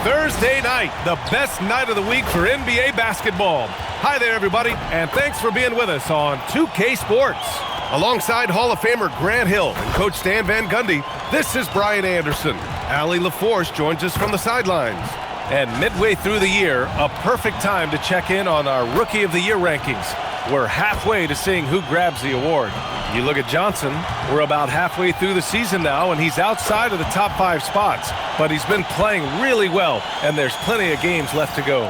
Thursday night, the best night of the week for NBA basketball. Hi there, everybody, and thanks for being with us on 2K Sports. Alongside Hall of Famer Grant Hill and Coach Stan Van Gundy, this is Brian Anderson. Allie LaForce joins us from the sidelines. And midway through the year, a perfect time to check in on our Rookie of the Year rankings. We're halfway to seeing who grabs the award. You look at Johnson, we're about halfway through the season now, and he's outside of the top 5 spots. But he's been playing really well, and there's plenty of games left to go.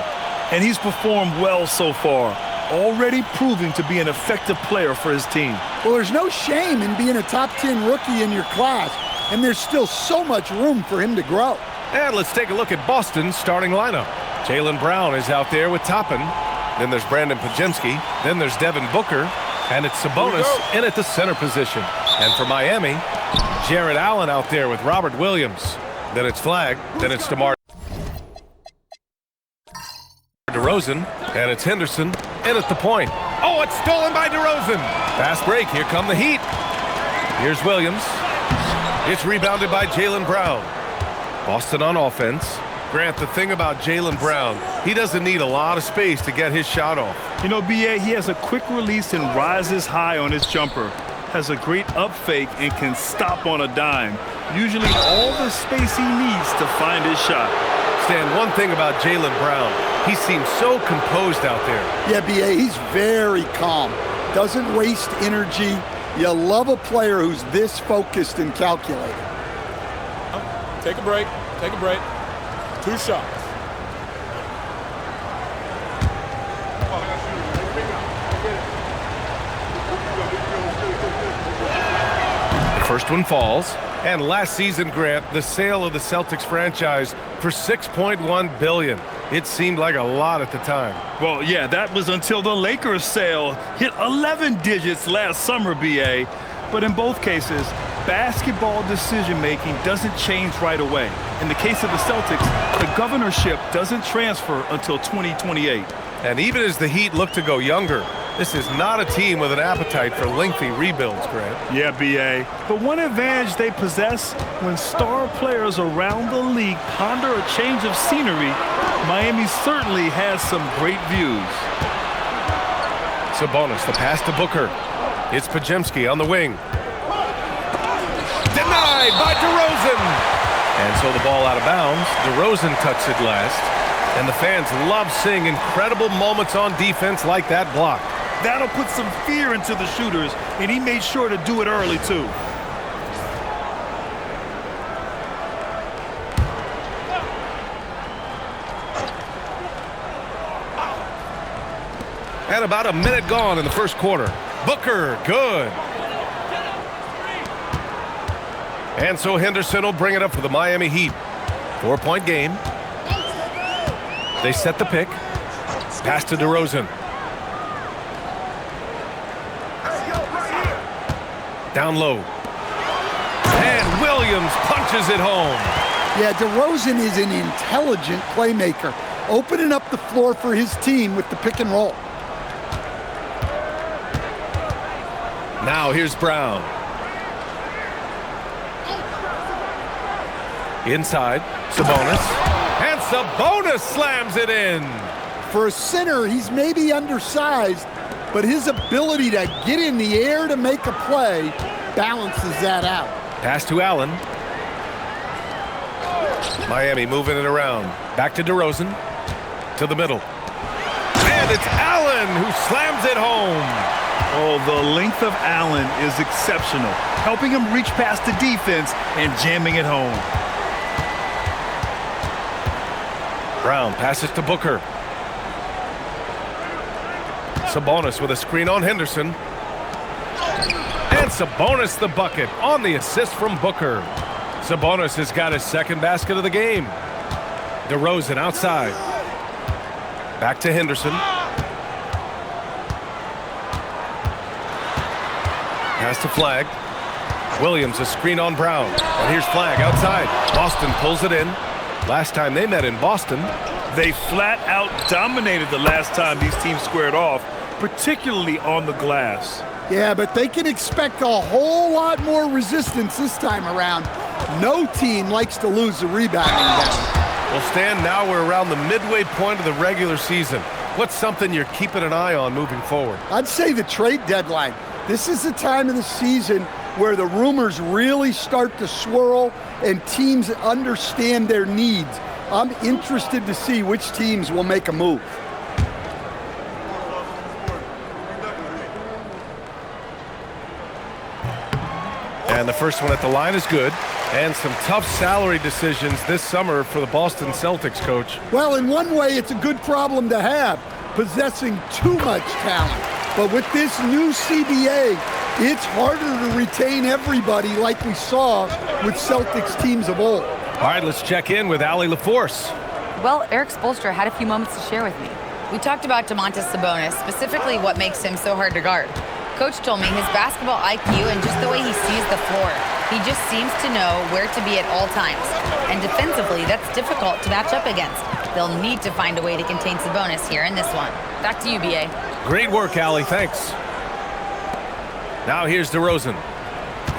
And he's performed well so far, already proving to be an effective player for his team. Well, there's no shame in being a top 10 rookie in your class, and there's still so much room for him to grow. And let's take a look at Boston's starting lineup. Jaylen Brown is out there with Toppin. Then there's Brandon Pajemski. Then there's Devin Booker. And it's Sabonis in at the center position. And for Miami, Jarrett Allen out there with Robert Williams. Then it's Flagg. Then it's DeMar DeRozan. And it's Henderson in at the point. Oh, it's stolen by DeRozan. Fast break. Here come the Heat. Here's Williams. It's rebounded by Jaylen Brown. Boston on offense. Grant, the thing about Jaylen Brown, he doesn't need a lot of space to get his shot off. You know, BA, he has a quick release and rises high on his jumper. Has a great up fake and can stop on a dime. Usually all the space he needs to find his shot. Stan, one thing about Jaylen Brown, he seems so composed out there. Yeah, BA, he's very calm. Doesn't waste energy. You love a player who's this focused and calculated. Take a break. Take a break. 2 shots. The first one falls. And last season, Grant, the sale of the Celtics franchise for $6.1 billion. It seemed like a lot at the time. Well, yeah, that was until the Lakers sale hit 11 digits last summer, BA. But in both cases, basketball decision-making doesn't change right away. In the case of the Celtics, the governorship doesn't transfer until 2028. And even as the Heat look to go younger, this is not a team with an appetite for lengthy rebuilds, Grant. Yeah, BA. But one advantage they possess, when star players around the league ponder a change of scenery, Miami certainly has some great views. Sabonis, the pass to Booker. It's Pajemski on the wing. Denied by DeRozan. And so the ball out of bounds. DeRozan touched it last. And the fans love seeing incredible moments on defense like that block. That'll put some fear into the shooters, and he made sure to do it early, too. And about a minute gone in the first quarter. Booker, good. And so Henderson will bring it up for the Miami Heat. 4-point game. They set the pick. Pass to DeRozan. Down low. And Williams punches it home. Yeah, DeRozan is an intelligent playmaker, opening up the floor for his team with the pick and roll. Now here's Brown. Inside, Sabonis. And Sabonis slams it in. For a center, he's maybe undersized, but his ability to get in the air to make a play balances that out. Pass to Allen. Miami moving it around. Back to DeRozan. To the middle. And it's Allen who slams it home. Oh, the length of Allen is exceptional, helping him reach past the defense and jamming it home. Brown passes to Booker. Sabonis with a screen on Henderson. And Sabonis the bucket on the assist from Booker. Sabonis has got his second basket of the game. DeRozan outside. Back to Henderson. Pass to Flag. Williams, a screen on Brown. And here's Flag outside. Boston pulls it in. Last time they met in Boston, they flat out dominated the last time these teams squared off, particularly on the glass. Yeah, but they can expect a whole lot more resistance this time around. No team likes to lose the rebounding battle. Well, Stan, now we're around the midway point of the regular season. What's something you're keeping an eye on moving forward? I'd say the trade deadline. This is the time of the season where the rumors really start to swirl and teams understand their needs. I'm interested to see which teams will make a move. And the first one at the line is good. And some tough salary decisions this summer for the Boston Celtics, Coach. Well, in one way, it's a good problem to have, possessing too much talent. But with this new CBA, it's harder to retain everybody like we saw with Celtics teams of old. All right, let's check in with Allie LaForce. Well, Eric Spoelstra had a few moments to share with me. We talked about Domantas Sabonis, specifically what makes him so hard to guard. Coach told me his basketball IQ and just the way he sees the floor. He just seems to know where to be at all times. And defensively, that's difficult to match up against. They'll need to find a way to contain Sabonis here in this one. Back to you, B.A. Great work, Allie. Thanks. Now here's DeRozan.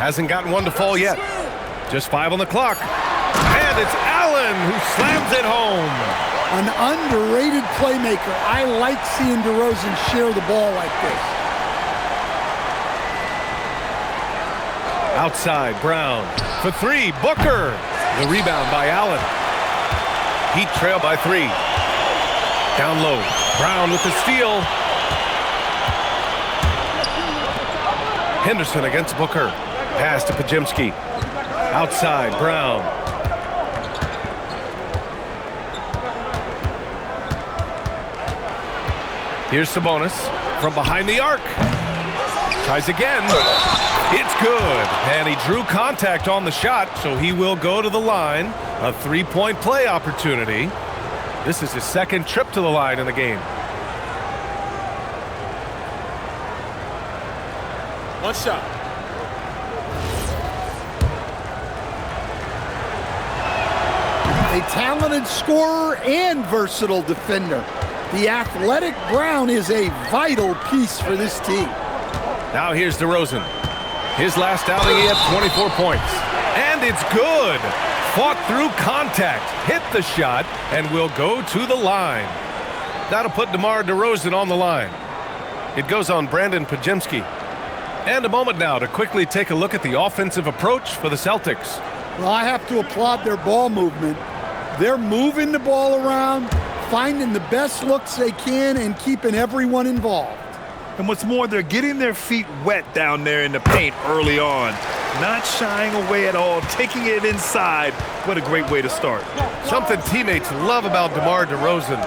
Hasn't gotten one to fall yet. Just 5 on the clock. And it's Allen who slams it home. An underrated playmaker. I like seeing DeRozan share the ball like this. Outside, Brown. For 3, Booker. The rebound by Allen. Heat trail by 3. Down low. Brown with the steal. Henderson against Booker. Pass to Pajemski. Outside, Brown. Here's Sabonis from behind the arc. Tries again. It's good. And he drew contact on the shot, so he will go to the line. A 3-point play opportunity. This is his second trip to the line in the game. One shot. A talented scorer and versatile defender. The athletic Brown is a vital piece for this team. Now here's DeRozan. His last outing, he had 24 points. And it's good. Fought through contact, hit the shot, and will go to the line. That'll put DeMar DeRozan on the line. It goes on Brandon Pajemski. And a moment now to quickly take a look at the offensive approach for the Celtics. Well, I have to applaud their ball movement. They're moving the ball around, finding the best looks they can, and keeping everyone involved. And what's more, they're getting their feet wet down there in the paint early on. Not shying away at all, taking it inside. What a great way to start. Something teammates love about DeMar DeRozan.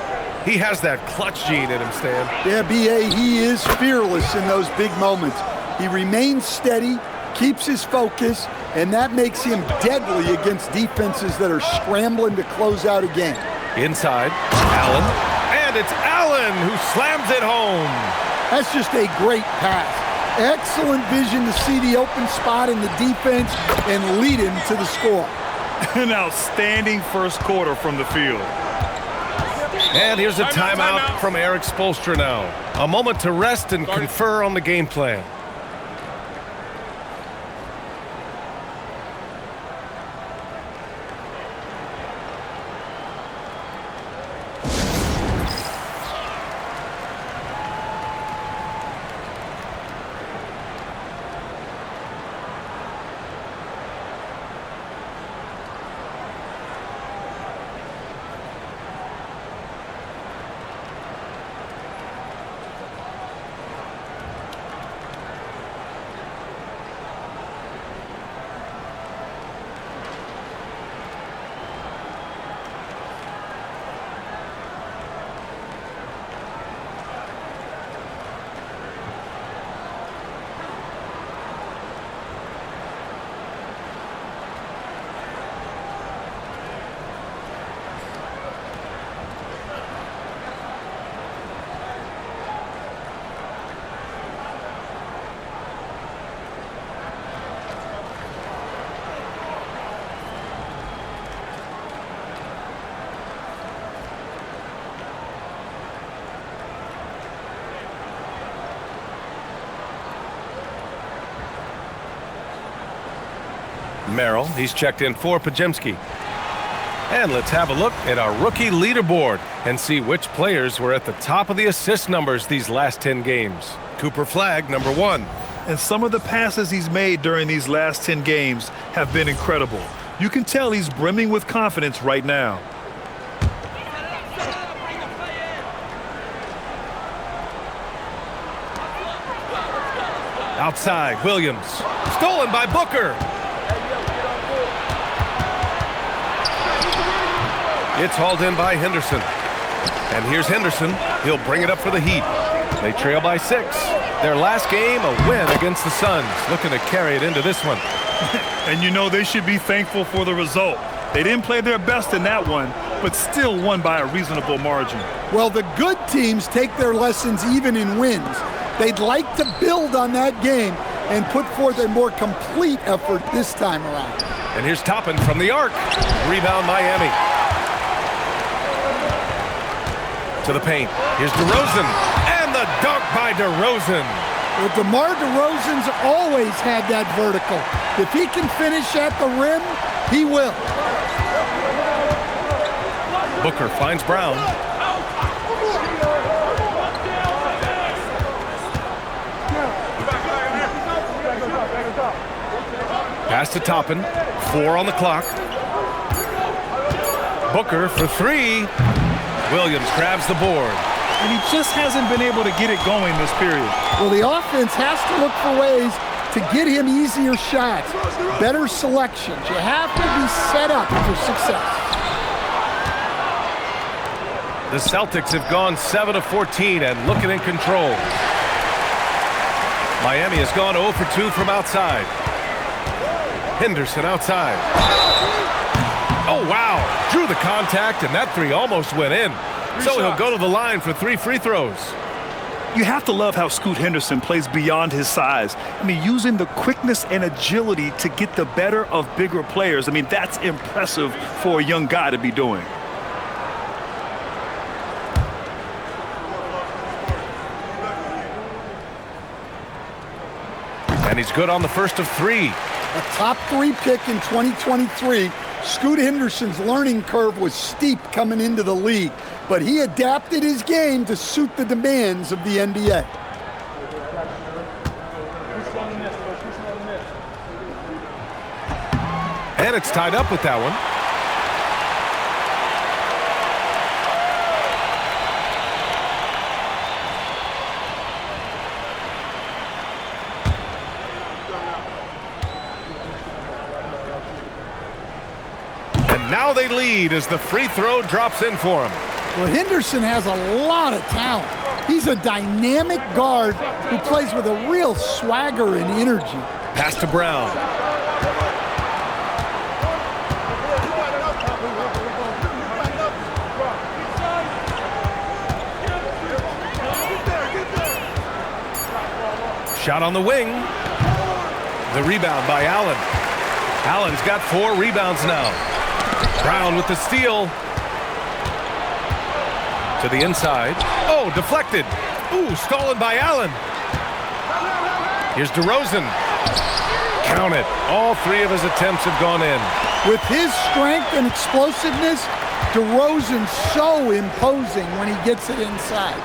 He has that clutch gene in him, Stan. Yeah, B.A., he is fearless in those big moments. He remains steady, keeps his focus, and that makes him deadly against defenses that are scrambling to close out a game. Inside, Allen. And it's Allen who slams it home. That's just a great pass. Excellent vision to see the open spot in the defense and lead him to the score. An outstanding first quarter from the field. And here's a timeout from Eric Spoelstra now. A moment to rest and confer on the game plan. Merrill, he's checked in for Pajemski. And let's have a look at our rookie leaderboard and see which players were at the top of the assist numbers these last 10 games. Cooper Flagg, number 1. And some of the passes he's made during these last 10 games have been incredible. You can tell he's brimming with confidence right now. Outside, Williams. Stolen by Booker. It's hauled in by Henderson. And here's Henderson. He'll bring it up for the Heat. They trail by 6. Their last game, a win against the Suns. Looking to carry it into this one. And you know they should be thankful for the result. They didn't play their best in that one, but still won by a reasonable margin. Well, the good teams take their lessons even in wins. They'd like to build on that game and put forth a more complete effort this time around. And here's Toppin from the arc. Rebound Miami. To the paint. Here's DeRozan. And the dunk by DeRozan. Well, DeMar DeRozan's always had that vertical. If he can finish at the rim, he will. Booker finds Brown. Pass to Toppin. 4 on the clock. Booker for 3. Williams grabs the board. And he just hasn't been able to get it going this period. Well, the offense has to look for ways to get him easier shots, better selections. You have to be set up for success. The Celtics have gone 7 of 14 and looking in control. Miami has gone 0 for 2 from outside. Henderson outside. Oh, wow. Drew the contact, and that 3 almost went in. So he'll go to the line for 3 free throws. You have to love how Scoot Henderson plays beyond his size. I mean, using the quickness and agility to get the better of bigger players. I mean, that's impressive for a young guy to be doing. And he's good on the first of 3. A top 3 pick in 2023. Scoot Henderson's learning curve was steep coming into the league, but he adapted his game to suit the demands of the NBA. And it's tied up with that one. Now they lead as the free throw drops in for him. Well, Henderson has a lot of talent. He's a dynamic guard who plays with a real swagger and energy. Pass to Brown. Shot on the wing. The rebound by Allen. Allen's got 4 rebounds now. Brown with the steal. To the inside. Oh, deflected. Ooh, stolen by Allen. Here's DeRozan. Count it. All 3 of his attempts have gone in. With his strength and explosiveness, DeRozan's so imposing when he gets it inside.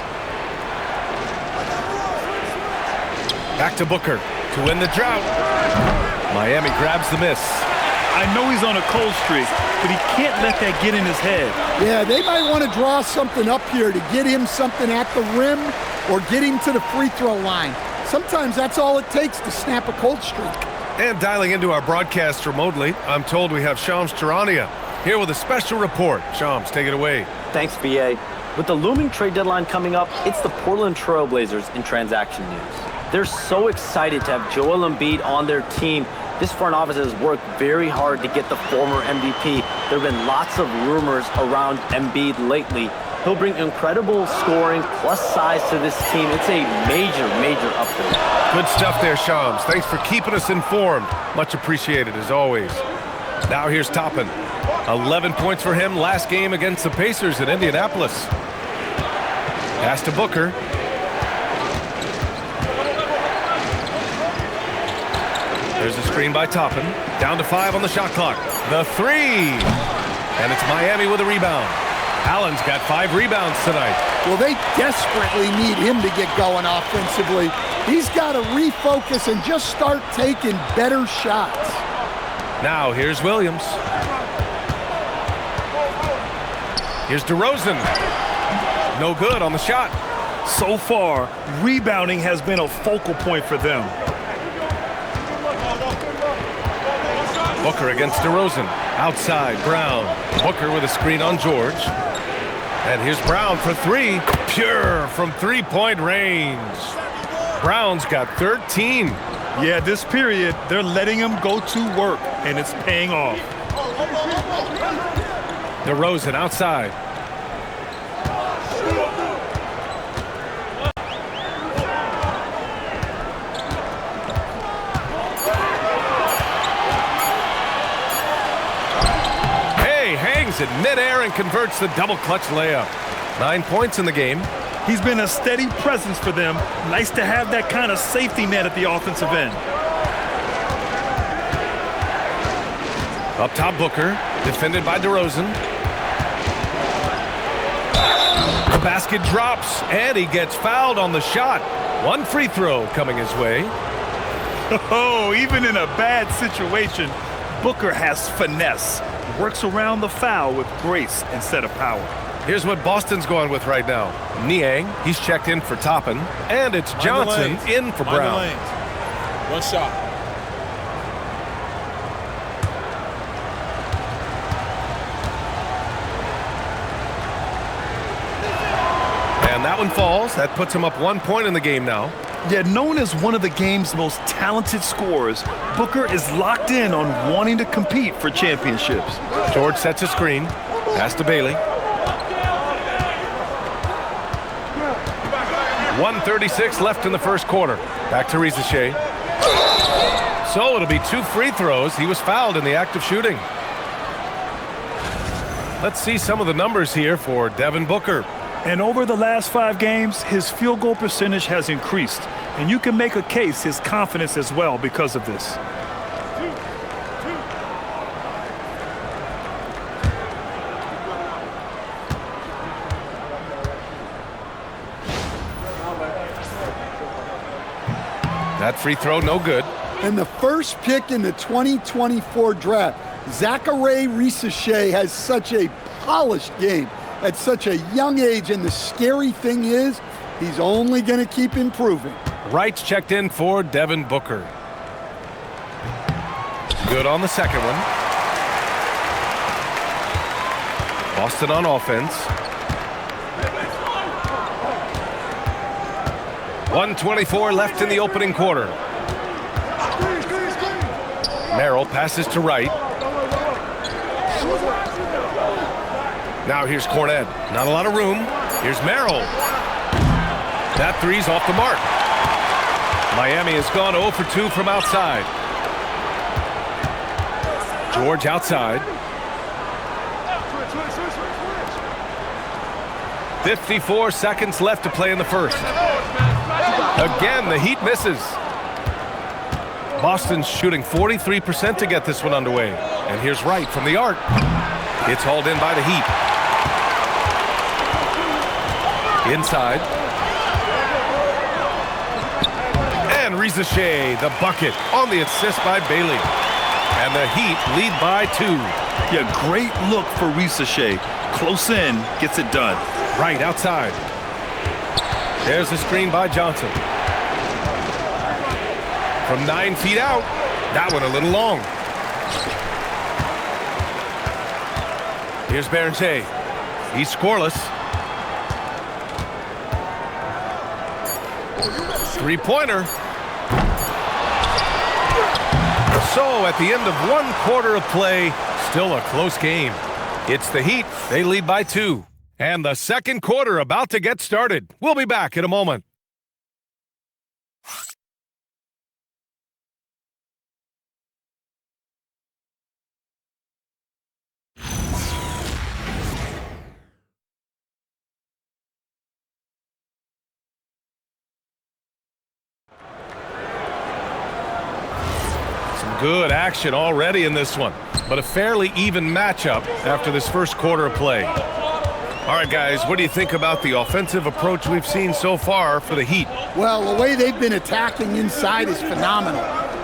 Back to Booker to win the drought. Miami grabs the miss. I know he's on a cold streak, but he can't let that get in his head. Yeah, they might want to draw something up here to get him something at the rim or get him to the free throw line. Sometimes that's all it takes to snap a cold streak. And dialing into our broadcast remotely, I'm told we have Shams Charania here with a special report. Shams, take it away. Thanks, BA. With the looming trade deadline coming up, it's the Portland Trail Blazers in transaction news. They're so excited to have Joel Embiid on their team. This front office has worked very hard to get the former MVP. There have been lots of rumors around Embiid lately. He'll bring incredible scoring plus size to this team. It's a major, major upgrade. Good stuff there, Shams. Thanks for keeping us informed. Much appreciated, as always. Now here's Toppin. 11 points for him last game against the Pacers in Indianapolis. Pass to Booker. There's a screen by Toppin. Down to 5 on the shot clock. The three. And it's Miami with a rebound. Allen's got 5 rebounds tonight. Well, they desperately need him to get going offensively. He's got to refocus and just start taking better shots. Now here's Williams. Here's DeRozan. No good on the shot. So far, rebounding has been a focal point for them. Booker against DeRozan. Outside, Brown. Booker with a screen on George. And here's Brown for 3. Pure from three-point range. Brown's got 13. Yeah, this period, they're letting him go to work, and it's paying off. DeRozan outside. Hangs it midair and converts the double clutch layup. 9 points in the game. He's been a steady presence for them. Nice to have that kind of safety net at the offensive end. Up top, Booker, defended by DeRozan. The basket drops, and he gets fouled on the shot. 1 free throw coming his way. Oh, even in a bad situation, Booker has finesse. Works around the foul with grace instead of power. Here's what Boston's going with right now. Niang, he's checked in for Toppin, and it's Johnson in for Brown. 1 shot. And that one falls. That puts him up 1 point in the game now. Yet known as one of the game's most talented scorers, Booker is locked in on wanting to compete for championships. George sets a screen. Pass to Bailey. 1:36 left in the first quarter. Back to Rizachet. So it'll be 2 free throws. He was fouled in the act of shooting. Let's see some of the numbers here for Devin Booker. And over the last 5 games, his field goal percentage has increased. And you can make a case his confidence as well because of this. That free throw, no good. And the first pick in the 2024 draft, Zachary Rizachet has such a polished game at such a young age, and the scary thing is he's only going to keep improving. Wright's checked in for Devin Booker. Good on the second one. Boston on offense. 1:24 left in the opening quarter. Merrill passes to Wright. Now here's Cornette. Not a lot of room. Here's Merrill. That three's off the mark. Miami has gone 0 for 2 from outside. George outside. 54 seconds left to play in the first. Again, the Heat misses. Boston's shooting 43% to get this one underway. And here's Wright from the arc. It's hauled in by the Heat. Inside. And Rizachet, the bucket, on the assist by Bailey. And the Heat lead by 2. Yeah, great look for Rizachet. Close in, gets it done. Right outside. There's the screen by Johnson. From 9 feet out. That one a little long. Here's Berger. He's scoreless. Three-pointer. So at the end of 1 quarter of play, still a close game. It's the Heat. They lead by 2. And the second quarter about to get started. We'll be back in a moment. Good action already in this one, but a fairly even matchup after this first quarter of play. All right, guys, what do you think about the offensive approach we've seen so far for the Heat? Well, the way they've been attacking inside is phenomenal.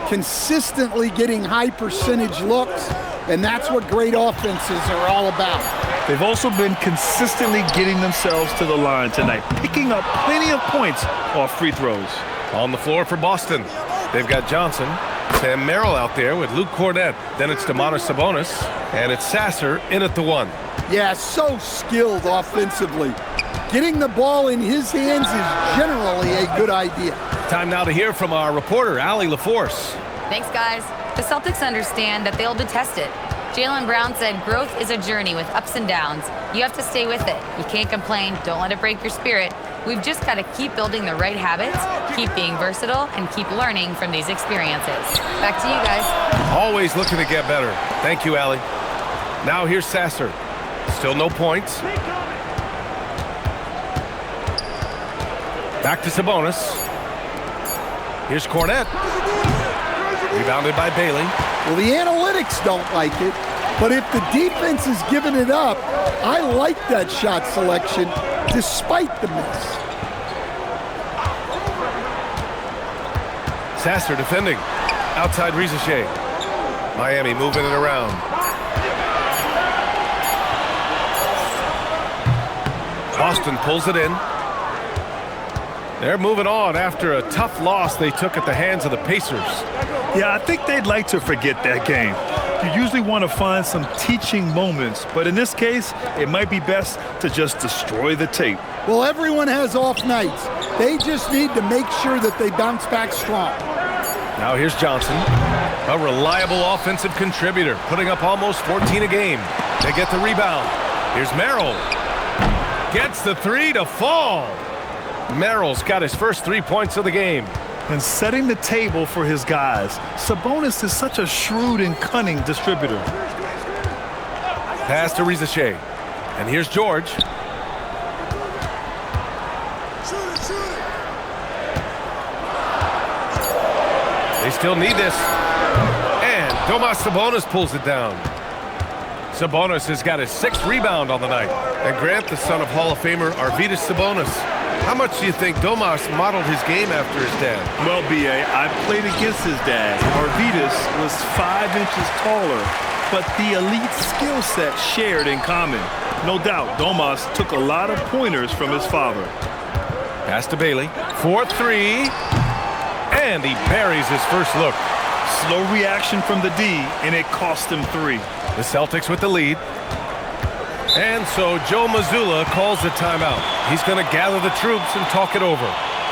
Consistently getting high percentage looks, and that's what great offenses are all about. They've also been consistently getting themselves to the line tonight, picking up plenty of points off free throws. On the floor for Boston, they've got Johnson, Sam Merrill out there with Luke Cornett. Then it's Domantas Sabonis, and it's Sasser in at the 1. Yeah, so skilled offensively. Getting the ball in his hands is generally a good idea. Time now to hear from our reporter, Allie LaForce. Thanks, guys. The Celtics understand that they'll detest it. Jaylen Brown said growth is a journey with ups and downs. You have to stay with it. You can't complain. Don't let it break your spirit. We've just got to keep building the right habits, keep being versatile, and keep learning from these experiences. Back to you guys. Always looking to get better. Thank you, Allie. Now here's Sasser. Still no points. Back to Sabonis. Here's Cornett. Rebounded by Bailey. Well, the analytics don't like it, but if the defense is giving it up, I like that shot selection despite the miss. Sasser defending. Outside Rizichet. Miami moving it around. Boston pulls it in. They're moving on after a tough loss they took at the hands of the Pacers. Yeah, I think they'd like to forget that game. You usually want to find some teaching moments, but in this case, it might be best to just destroy the tape. Well, everyone has off nights. They just need to make sure that they bounce back strong. Now here's Johnson, a reliable offensive contributor, putting up almost 14 a game. They get the rebound. Here's Merrill. Gets the 3 to fall. Merrill's got his first 3 points of the game. And setting the table for his guys. Sabonis is such a shrewd and cunning distributor. Pass to Rizichet. And here's George. They still need this. And Domantas Sabonis pulls it down. Sabonis has got his 6th rebound on the night. And Grant, the son of Hall of Famer Arvydas Sabonis. How much do you think Domas modeled his game after his dad? Well, B.A., I played against his dad. Arvydas was 5 inches taller, but the elite skill set shared in common. No doubt, Domas took a lot of pointers from his father. Pass to Bailey. 4-3. And he buries his first look. Slow reaction from the D, and it cost him 3. The Celtics with the lead. And so Joe Mazzulla calls the timeout. He's going to gather the troops and talk it over.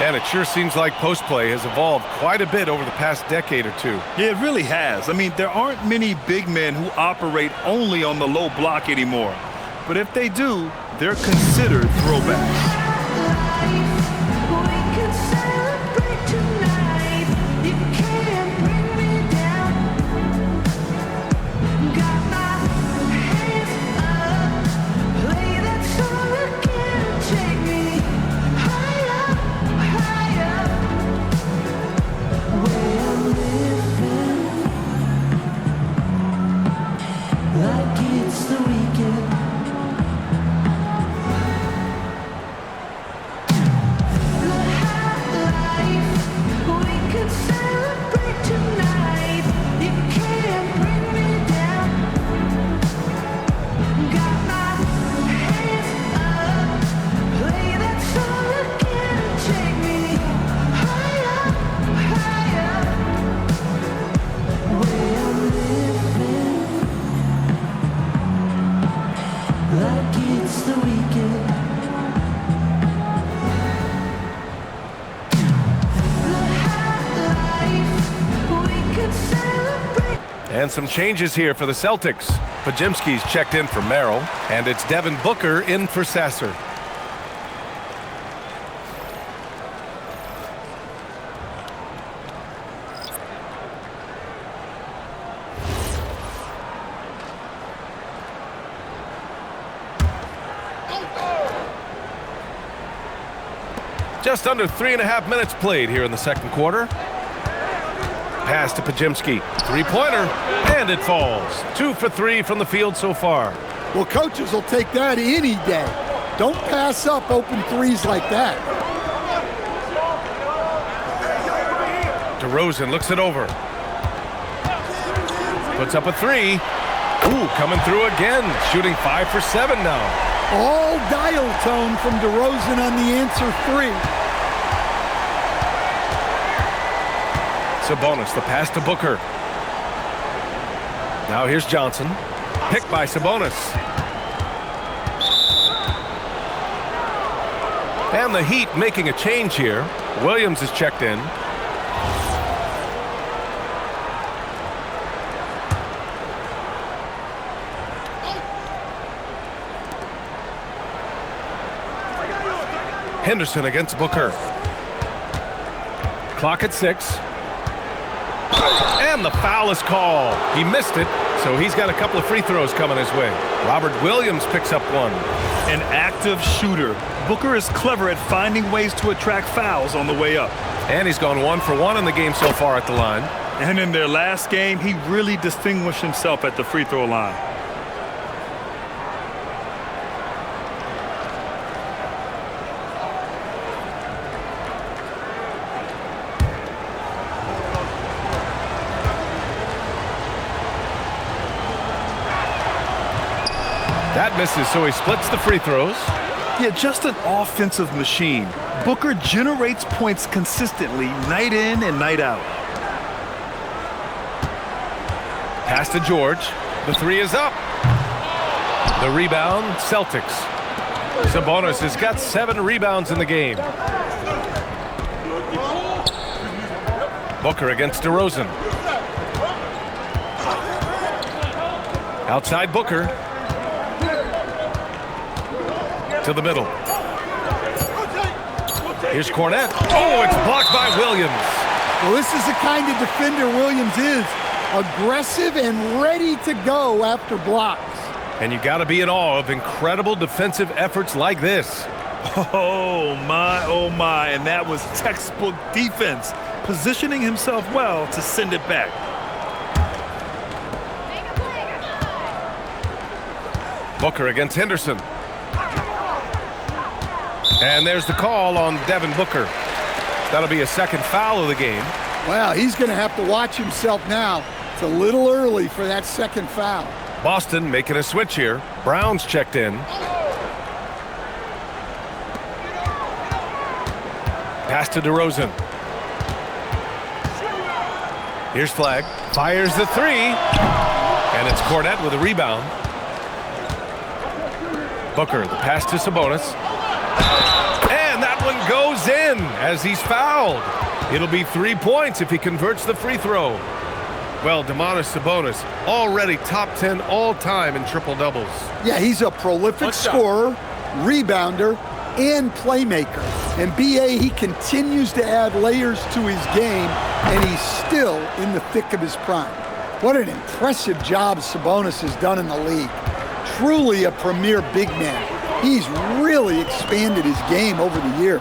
And it sure seems like post-play has evolved quite a bit over the past decade or two. Yeah, it really has. I mean, there aren't many big men who operate only on the low block anymore. But if they do, they're considered throwbacks. And some changes here for the Celtics. Pajimski's checked in for Merrill, and it's Devin Booker in for Sasser. Just under 3.5 minutes played here in the second quarter. Pass to Pajimski. Three-pointer, and it falls. 2 for 3 from the field so far. Well, coaches will take that any day. Don't pass up open threes like that. DeRozan looks it over. Puts up a three. Ooh, coming through again. Shooting 5 for 7 now. All dial tone from DeRozan on the answer three. Sabonis, the pass to Booker. Now here's Johnson. Picked by Sabonis. And the Heat making a change here. Williams is checked in. Henderson against Booker. Clock at 6. And the foul is called. He missed it, so he's got a couple of free throws coming his way. Robert Williams picks up one. An active shooter. Booker is clever at finding ways to attract fouls on the way up. And he's gone 1 for 1 in the game so far at the line. And in their last game, he really distinguished himself at the free throw line. That misses, so he splits the free throws. Yeah, just an offensive machine. Booker generates points consistently, night in and night out. Pass to George. The three is up. The rebound, Celtics. Sabonis has got 7 rebounds in the game. Booker against DeRozan. Outside Booker. To the middle. Here's Cornette. Oh, it's blocked by Williams. Well, this is the kind of defender Williams is. Aggressive and ready to go after blocks. And you got to be in awe of incredible defensive efforts like this. Oh my, and that was textbook defense, positioning himself well to send it back. Booker against Henderson. And there's the call on Devin Booker. That'll be a second foul of the game. Wow, he's going to have to watch himself now. It's a little early for that second foul. Boston making a switch here. Brown's checked in. Pass to DeRozan. Here's Flagg. Fires the three. And it's Cornette with a rebound. Booker, the pass to Sabonis. And that one goes in as he's fouled. It'll be 3 points if he converts the free throw. Well, Domantas Sabonis already top 10 all-time in triple-doubles. Yeah, he's a prolific scorer, rebounder, and playmaker. And BA, he continues to add layers to his game, and he's still in the thick of his prime. What an impressive job Sabonis has done in the league. Truly a premier big man. He's really expanded his game over the years.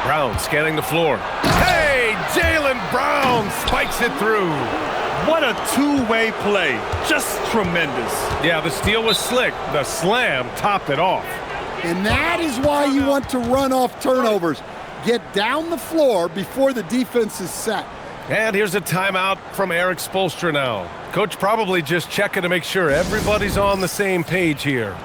Brown scanning the floor. Hey, Jaylen Brown spikes it through. What a two-way play. Just tremendous. Yeah, the steal was slick. The slam topped it off. And that is why you want to run off turnovers. Get down the floor before the defense is set. And here's a timeout from Eric Spoelstra now. Coach probably just checking to make sure everybody's on the same page here.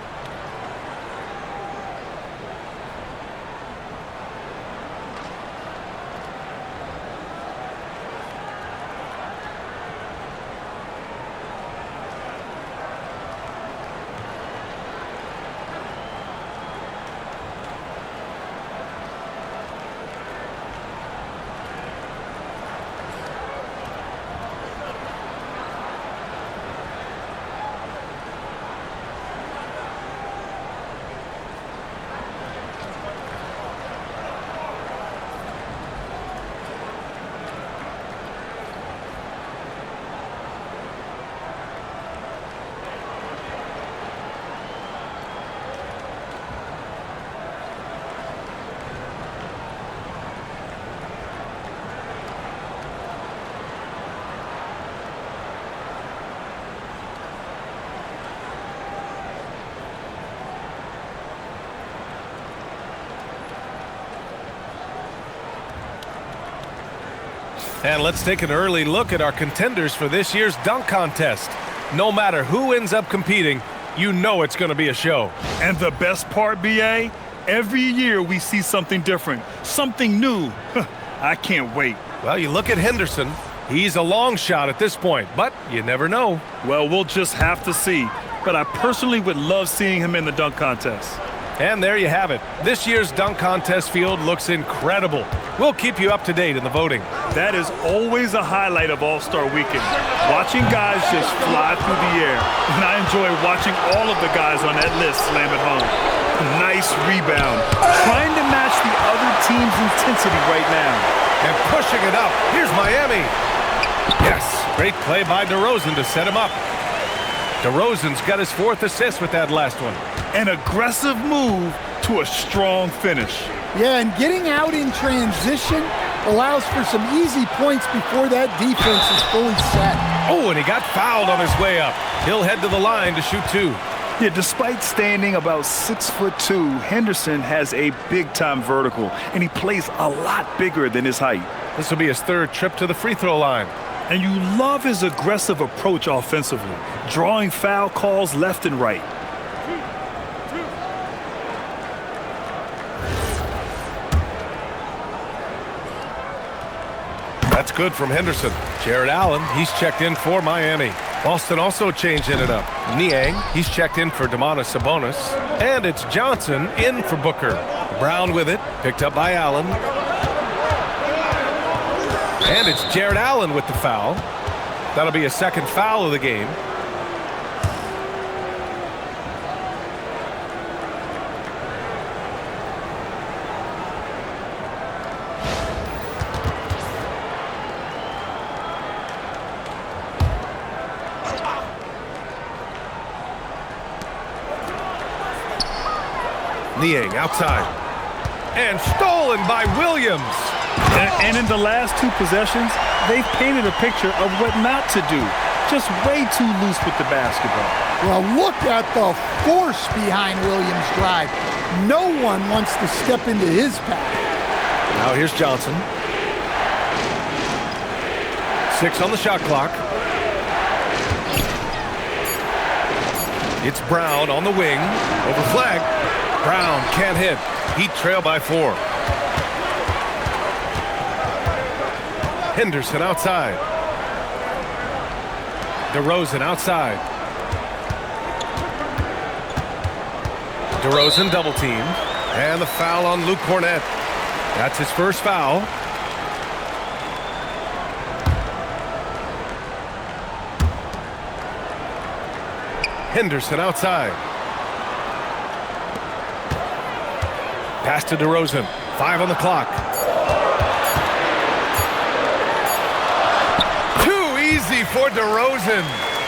And let's take an early look at our contenders for this year's dunk contest. No matter who ends up competing, you know it's going to be a show. And the best part, BA, every year we see something different, something new. I can't wait. Well, you look at Henderson. He's a long shot at this point, but you never know. Well, we'll just have to see. But I personally would love seeing him in the dunk contest. And there you have it. This year's dunk contest field looks incredible. We'll keep you up to date in the voting. That is always a highlight of All-Star Weekend. Watching guys just fly through the air. And I enjoy watching all of the guys on that list slam it home. Nice rebound. Trying to match the other team's intensity right now. And pushing it up. Here's Miami. Yes, great play by DeRozan to set him up. DeRozan's got his 4th assist with that last one. An aggressive move to a strong finish. Yeah, and getting out in transition allows for some easy points before that defense is fully set. Oh, and he got fouled on his way up. He'll head to the line to shoot 2. Yeah, despite standing about 6'2", Henderson has a big-time vertical, and he plays a lot bigger than his height. This will be his 3rd trip to the free throw line. And you love his aggressive approach offensively, drawing foul calls left and right. That's good from Henderson. Jared Allen, he's checked in for Miami. Boston also changing it up. Niang, he's checked in for Domantas Sabonis. And it's Johnson in for Booker. Brown with it, picked up by Allen. And it's Jared Allen with the foul. That'll be a 2nd foul of the game. Niang outside. And stolen by Williams. And in the last 2 possessions, they've painted a picture of what not to do. Just way too loose with the basketball. Well, look at the force behind Williams' drive. No one wants to step into his path. Now here's Johnson. 6 on the shot clock. It's Brown on the wing. Over flag. Brown can't hit. Heat trail by 4. Henderson outside. DeRozan outside. DeRozan double teamed. And the foul on Luke Cornett. That's his 1st foul. Henderson outside. Pass to DeRozan. 5 on the clock. Too easy for DeRozan.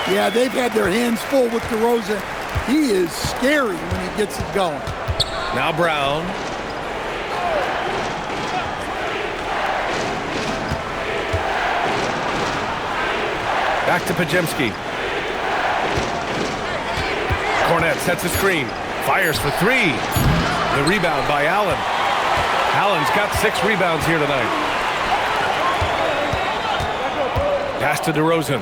Yeah, they've had their hands full with DeRozan. He is scary when he gets it going. Now Brown. Back to Pajemski. Cornett sets a screen. Fires for 3. The rebound by Allen. Allen's got 6 rebounds here tonight. Pass to DeRozan.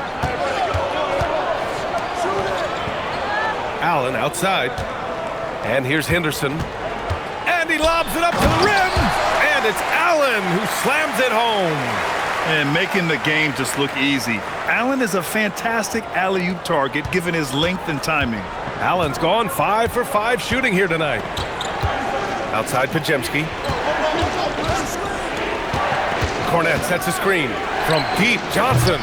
Allen outside. And here's Henderson. And he lobs it up to the rim. And it's Allen who slams it home. And making the game just look easy. Allen is a fantastic alley-oop target given his length and timing. Allen's gone 5 for 5 shooting here tonight. Outside Pajemski. Cornett sets a screen. From deep, Johnson.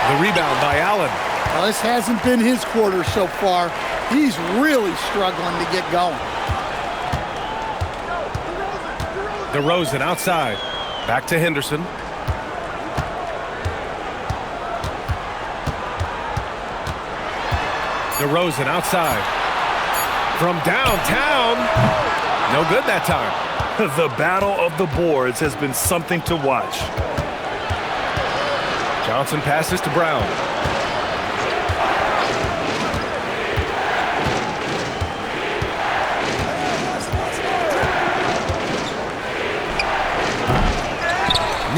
The rebound by Allen. Well, this hasn't been his quarter so far. He's really struggling to get going. DeRozan outside. Back to Henderson. DeRozan outside. From downtown. No good that time. The battle of the boards has been something to watch. Johnson passes to Brown.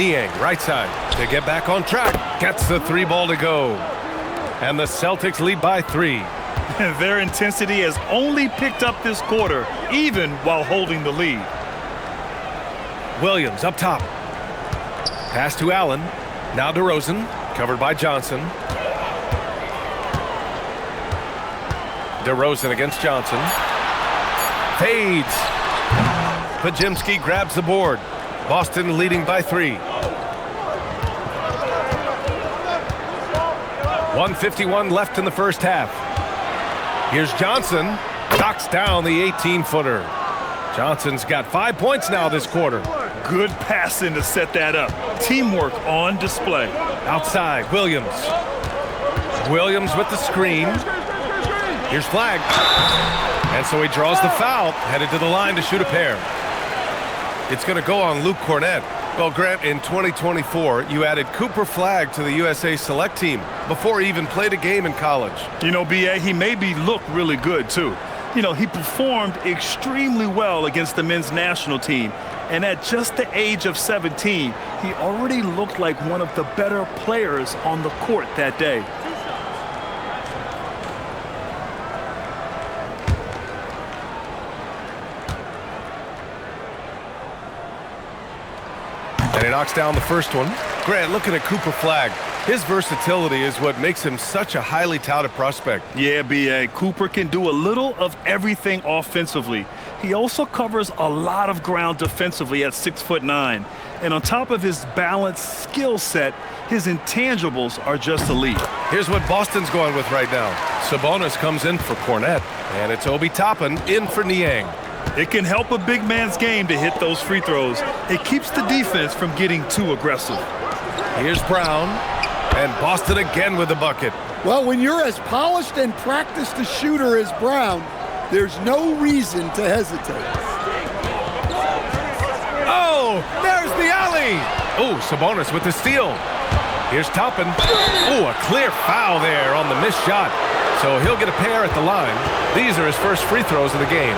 Niang, right side, to get back on track. Gets the 3 ball to go. And the Celtics lead by 3. Their intensity has only picked up this quarter, even while holding the lead. Williams up top. Pass to Allen. Now DeRozan, covered by Johnson. DeRozan against Johnson. Fades. Podziemski grabs the board. Boston leading by 3. 1:51 left in the first half. Here's Johnson. Knocks down the 18-footer. Johnson's got 5 points now this quarter. Good passing to set that up. Teamwork on display. Outside, Williams. Williams with the screen. Here's Flag. And so he draws the foul, headed to the line to shoot a pair. It's going to go on Luke Cornett. Well, Grant, in 2024, you added Cooper Flag to the USA Select team before he even played a game in college. You know, B.A., he maybe looked really good, too. You know, he performed extremely well against the men's national team. And at just the age of 17, he already looked like one of the better players on the court that day. And he knocks down the first one. Grant, looking at Cooper Flag, his versatility is what makes him such a highly touted prospect. Yeah, B.A., Cooper can do a little of everything offensively. He also covers a lot of ground defensively at 6'9". And on top of his balanced skill set, his intangibles are just elite. Here's what Boston's going with right now. Sabonis comes in for Cornett, and it's Obi Toppin in for Niang. It can help a big man's game to hit those free throws. It keeps the defense from getting too aggressive. Here's Brown, and Boston again with the bucket. Well, when you're as polished and practiced a shooter as Brown, there's no reason to hesitate. Oh, there's the alley. Oh, Sabonis with the steal. Here's Toppin. Oh, a clear foul there on the missed shot. So he'll get a pair at the line. These are his first free throws of the game.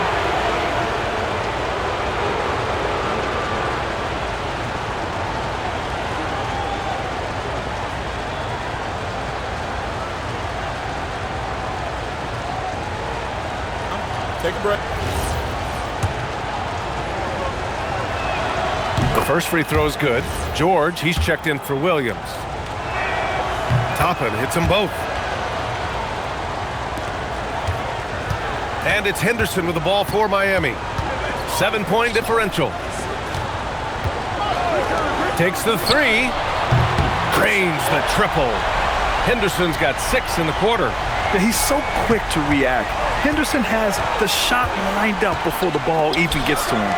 Take a break. The first free throw is good. George, he's checked in for Williams. Toppin hits them both. And it's Henderson with the ball for Miami. 7-point differential. Takes the 3. Drains the triple. Henderson's got 6 in the quarter. He's so quick to react. Henderson has the shot lined up before the ball even gets to him.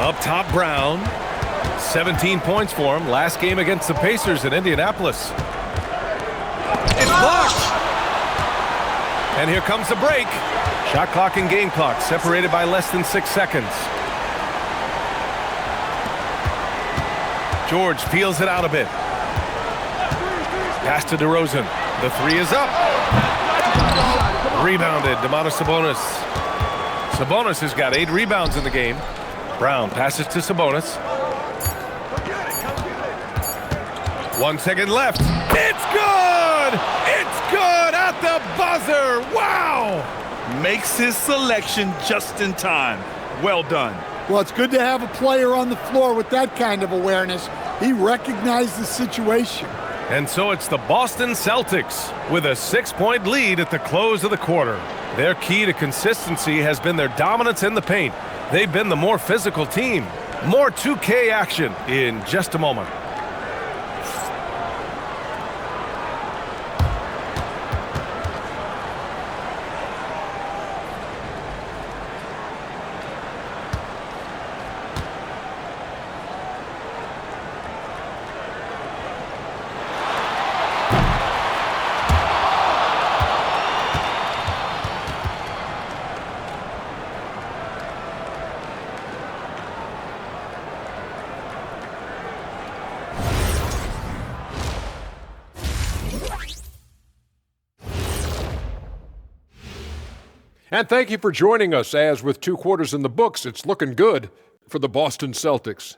Up top, Brown. 17 points for him. Last game against the Pacers in Indianapolis. It's blocked. And here comes the break. Shot clock and game clock separated by less than 6 seconds. George peels it out a bit. Pass to DeRozan. The 3 is up. Rebounded, Domantas Sabonis. Sabonis has got 8 rebounds in the game. Brown passes to Sabonis. 1 second left. It's good! It's good at the buzzer! Wow! Makes his selection just in time. Well done. Well, it's good to have a player on the floor with that kind of awareness. He recognized the situation. And so it's the Boston Celtics with a 6-point lead at the close of the quarter. Their key to consistency has been their dominance in the paint. They've been the more physical team. More 2K action in just a moment. And thank you for joining us, as with 2 quarters in the books, it's looking good for the Boston Celtics.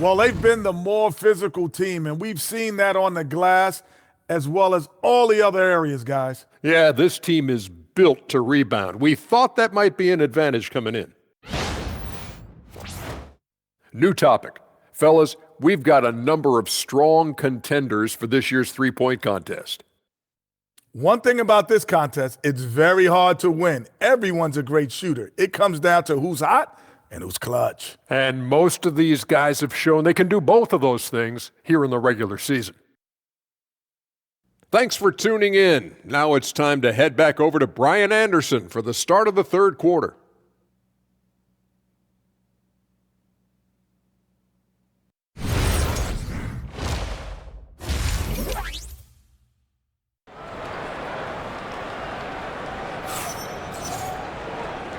Well, they've been the more physical team, and we've seen that on the glass as well as all the other areas, guys. Yeah, this team is built to rebound. We thought that might be an advantage coming in. New topic. Fellas, we've got a number of strong contenders for this year's three-point contest. One thing about this contest, it's very hard to win. Everyone's a great shooter. It comes down to who's hot and who's clutch. And most of these guys have shown they can do both of those things here in the regular season. Thanks for tuning in. Now it's time to head back over to Brian Anderson for the start of the third quarter.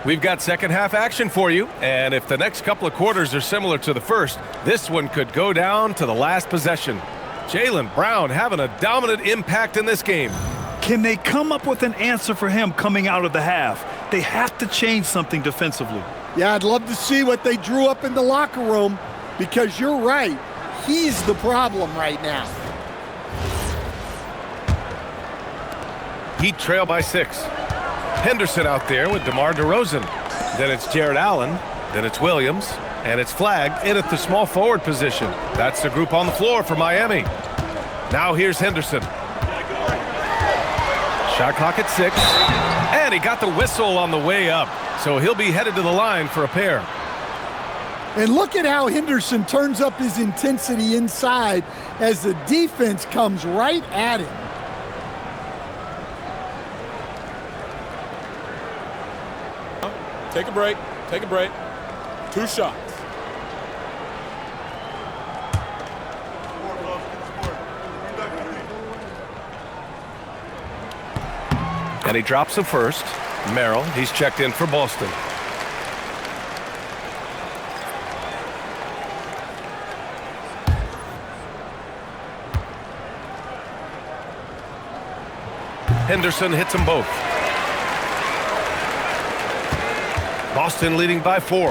We've got second half action for you, and if the next couple of quarters are similar to the first, this one could go down to the last possession. Jaylen Brown having a dominant impact in this game. Can they come up with an answer for him coming out of the half? They have to change something defensively. Yeah, I'd love to see what they drew up in the locker room, because you're right. He's the problem right now. Heat trail by 6. Henderson out there with DeMar DeRozan. Then it's Jared Allen. Then it's Williams. And it's flagged in at the small forward position. That's the group on the floor for Miami. Now here's Henderson. Shot clock at 6. And he got the whistle on the way up. So he'll be headed to the line for a pair. And look at how Henderson turns up his intensity inside as the defense comes right at him. Take a break. Take a break. 2 shots. And he drops the first. Merrill, he's checked in for Boston. Henderson hits them both. Boston leading by 4.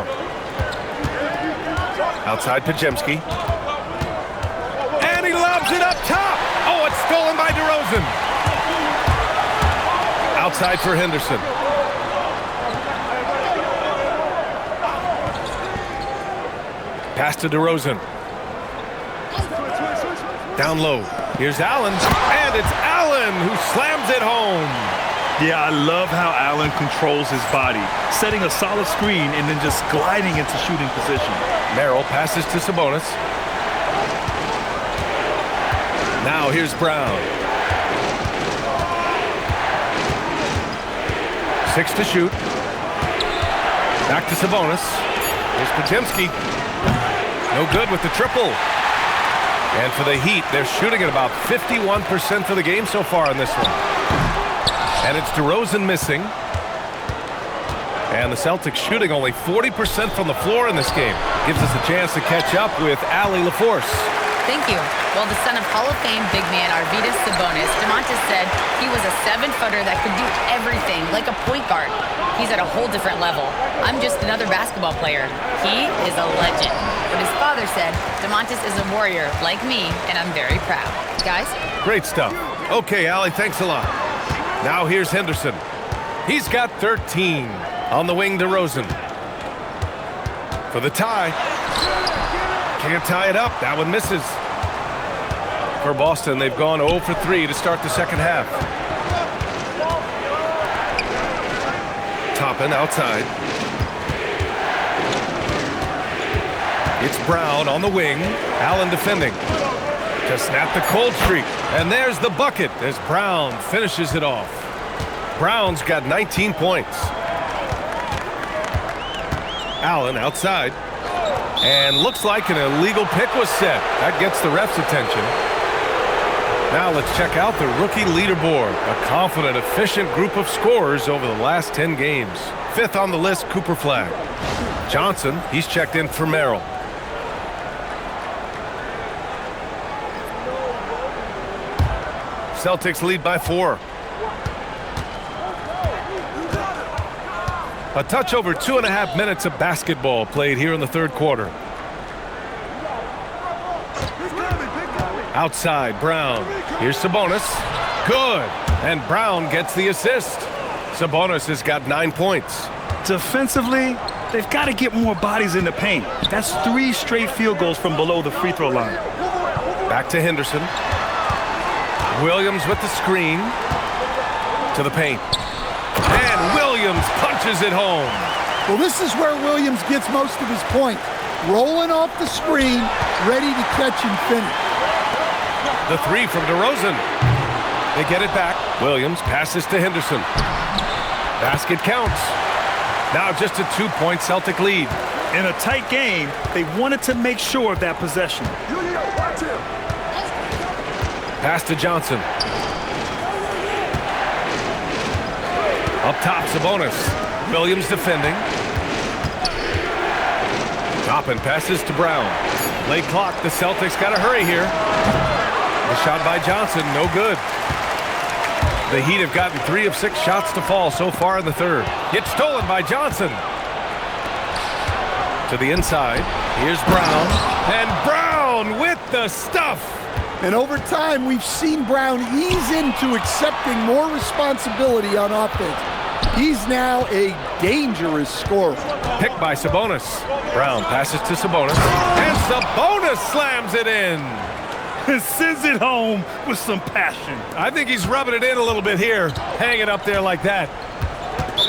Outside Pajemski. And he lobs it up top. Oh, it's stolen by DeRozan. Outside for Henderson. Pass to DeRozan. Down low. Here's Allen. And it's Allen who slams it home. Yeah, I love how Allen controls his body, setting a solid screen and then just gliding into shooting position. Merrill passes to Sabonis. Now here's Brown. 6 to shoot. Back to Sabonis. Here's Pajemski. No good with the triple. And for the Heat, they're shooting at about 51% for the game so far in this one. And it's DeRozan missing. And the Celtics shooting only 40% from the floor in this game. Gives us a chance to catch up with Allie LaForce. Thank you. Well, the son of Hall of Fame big man Arvydas Sabonis, DeMontis said he was a 7-footer that could do everything, like a point guard. He's at a whole different level. I'm just another basketball player. He is a legend. But his father said DeMontis is a warrior like me, and I'm very proud. Guys? Great stuff. Okay, Allie, thanks a lot. Now here's Henderson. He's got 13. On the wing, DeRozan. For the tie. Can't tie it up. That one misses. For Boston, they've gone 0 for 3 to start the second half. Toppin outside. It's Brown on the wing. Allen defending. To snap the cold streak. And there's the bucket as Brown finishes it off. Brown's got 19 points. Allen outside. And looks like an illegal pick was set. That gets the ref's attention. Now let's check out the rookie leaderboard. A confident, efficient group of scorers over the last 10 games. 5th on the list, Cooper Flag. Johnson, he's checked in for Merrill. Celtics lead by 4. A touch over 2.5 minutes of basketball played here in the third quarter. Outside, Brown. Here's Sabonis. Good. And Brown gets the assist. Sabonis has got 9 points. Defensively, they've got to get more bodies in the paint. That's 3 straight field goals from below the free throw line. Back to Henderson. Williams with the screen. To the paint. And Williams punches it home. Well, this is where Williams gets most of his points. Rolling off the screen, ready to catch and finish. The 3 from DeRozan. They get it back. Williams passes to Henderson. Basket counts. Now just a 2-point Celtic lead. In a tight game, they wanted to make sure of that possession. Pass to Johnson. Up top, Sabonis. Williams defending. Toppin passes to Brown. Late clock. The Celtics got to hurry here. The shot by Johnson, no good. The Heat have gotten 3 of 6 shots to fall so far in the third. Gets stolen by Johnson. To the inside. Here's Brown. And Brown with the stuff. And over time, we've seen Brown ease into accepting more responsibility on offense. He's now a dangerous scorer. Picked by Sabonis. Brown passes to Sabonis. And Sabonis slams it in. Sends it home with some passion. I think he's rubbing it in a little bit here. Hang it up there like that.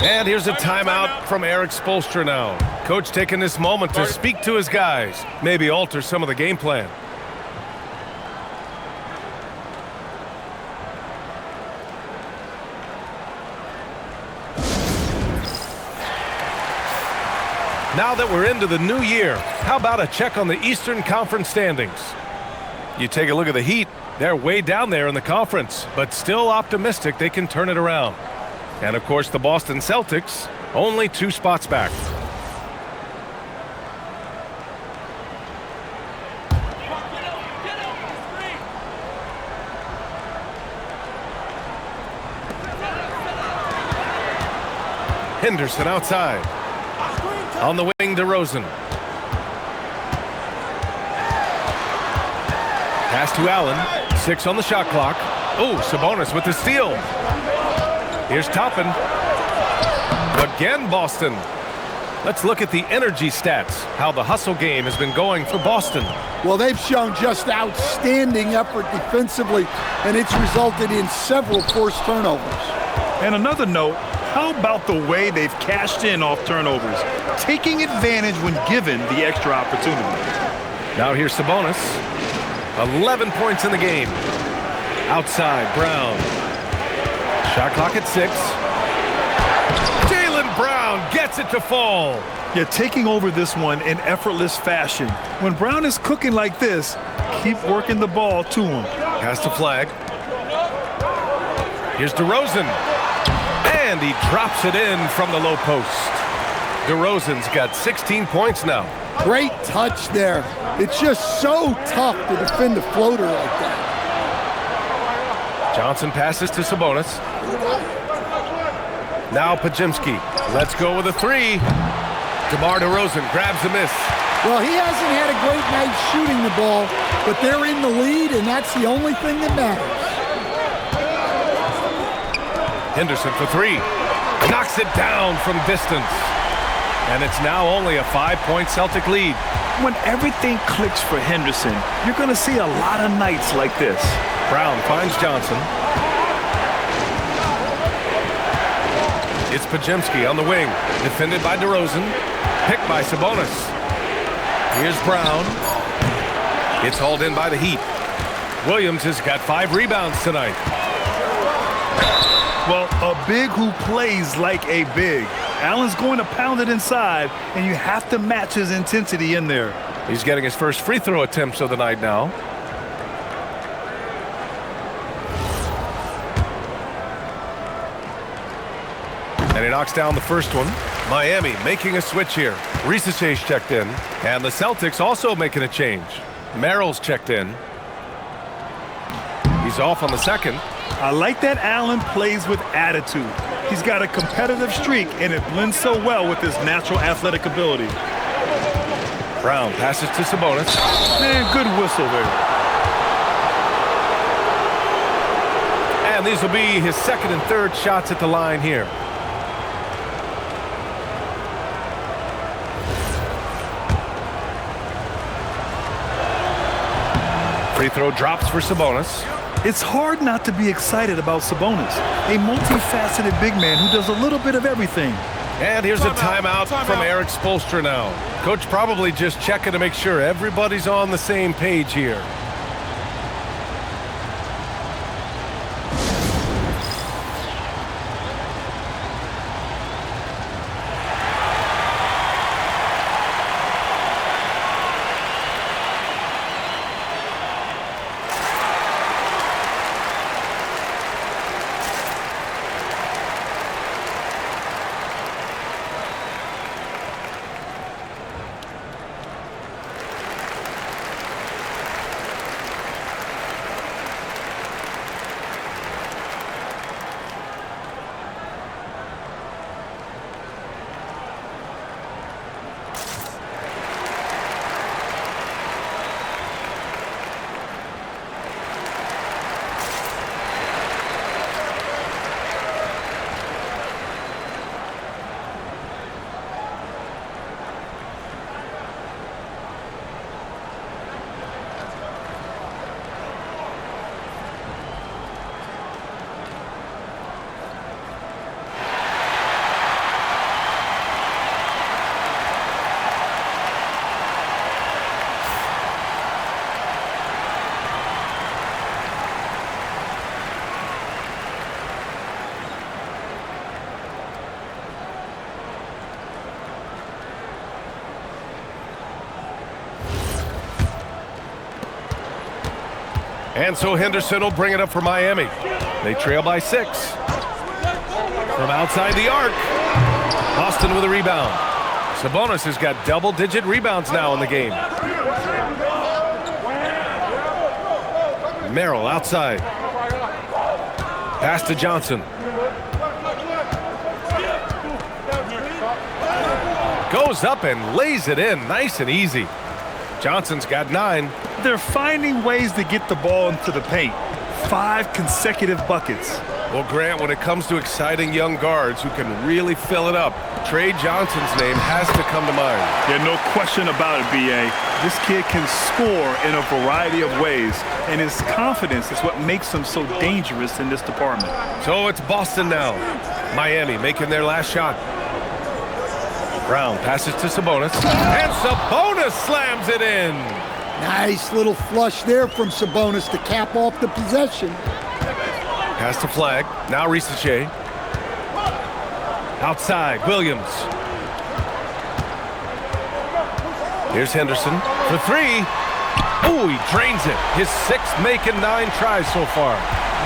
And here's a timeout from Eric Spoelstra now. Coach taking this moment to speak to his guys. Maybe alter some of the game plan. Now that we're into the new year, how about a check on the Eastern Conference standings? You take a look at the Heat, they're way down there in the conference, but still optimistic they can turn it around. And of course, the Boston Celtics, only 2 spots back. Henderson outside. On the wing, DeRozan. Pass to Allen. 6 on the shot clock. Oh, Sabonis with the steal. Here's Toppin. Again, Boston. Let's look at the energy stats, how the hustle game has been going for Boston. Well, they've shown just outstanding effort defensively, and it's resulted in several forced turnovers. And another note, how about the way they've cashed in off turnovers, taking advantage when given the extra opportunity. Now here's Sabonis. 11 points in the game. Outside, Brown. Shot clock at 6. Jaylen Brown gets it to fall. Yeah, taking over this one in effortless fashion. When Brown is cooking like this, keep working the ball to him. Pass to Flag. Here's DeRozan. And he drops it in from the low post. DeRozan's got 16 points now. Great touch there. It's just so tough to defend a floater like that. Johnson passes to Sabonis. Now Pajimski. Let's go with a 3. DeMar DeRozan grabs the miss. Well, he hasn't had a great night shooting the ball, but they're in the lead, and that's the only thing that matters. Henderson for 3. Knocks it down from distance. And it's now only a 5-point Celtic lead. When everything clicks for Henderson, you're going to see a lot of nights like this. Brown finds Johnson. It's Pajimski on the wing. Defended by DeRozan. Picked by Sabonis. Here's Brown. It's hauled in by the Heat. Williams has got 5 rebounds tonight. Well, a big who plays like a big. Allen's going to pound it inside, and you have to match his intensity in there. He's getting his first free throw attempts of the night now. And he knocks down the first one. Miami making a switch here. Risache's checked in. And the Celtics also making a change. Merrill's checked in. He's off on the second. I like that Allen plays with attitude. He's got a competitive streak, and it blends so well with his natural athletic ability. Brown passes to Sabonis. Man, good whistle there. And these will be his second and third shots at the line here. Free throw drops for Sabonis. It's hard not to be excited about Sabonis, a multifaceted big man who does a little bit of everything. And here's a timeout from Eric Spoelstra now. Coach probably just checking to make sure everybody's on the same page here. And so Henderson will bring it up for Miami. They trail by 6. From outside the arc, Boston with a rebound. Sabonis has got double-digit rebounds now in the game. Merrill outside. Pass to Johnson. Goes up and lays it in nice and easy. Johnson's got 9. They're finding ways to get the ball into the paint. 5 consecutive buckets. Well, Grant, when it comes to exciting young guards who can really fill it up, Trey Johnson's name has to come to mind. Yeah, no question about it, B.A. This kid can score in a variety of ways, and his confidence is what makes him so dangerous in this department. So it's Boston now. Miami making their last shot. Brown passes to Sabonis, and Sabonis slams it in. Nice little flush there from Sabonis to cap off the possession. Pass to Flag. Now Risache. Outside, Williams. Here's Henderson for 3. Ooh, he drains it. His 6th making 9 tries so far.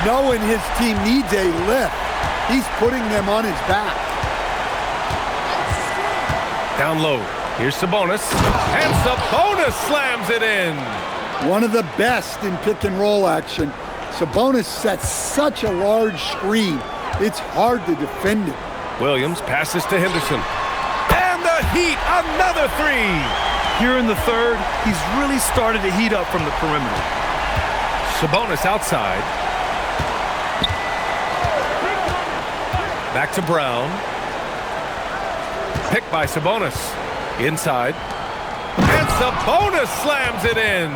Knowing his team needs a lift, he's putting them on his back. Down low. Here's Sabonis. And Sabonis slams it in. One of the best in pick and roll action. Sabonis sets such a large screen, it's hard to defend it. Williams passes to Henderson. And the Heat, another 3. Here in the third, he's really started to heat up from the perimeter. Sabonis outside. Back to Brown. Picked by Sabonis. Inside. And Sabonis slams it in.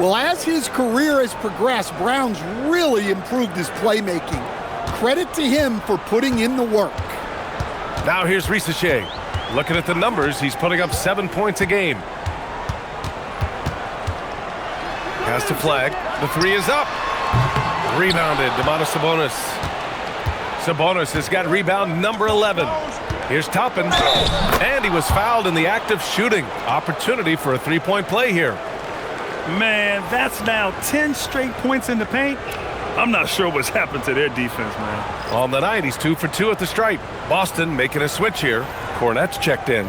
Well, as his career has progressed, Brown's really improved his playmaking. Credit to him for putting in the work. Now here's Risache. Looking at the numbers, he's putting up 7 points a game. Pass to Flag. The 3 is up. Rebounded, Domantas Sabonis. Sabonis has got rebound number 11. Here's Toppin. And he was fouled in the act of shooting. Opportunity for a 3-point play here. Man, that's now 10 straight points in the paint. I'm not sure what's happened to their defense, man. On the night, he's 2 for 2 at the stripe. Boston making a switch here. Cornette's checked in.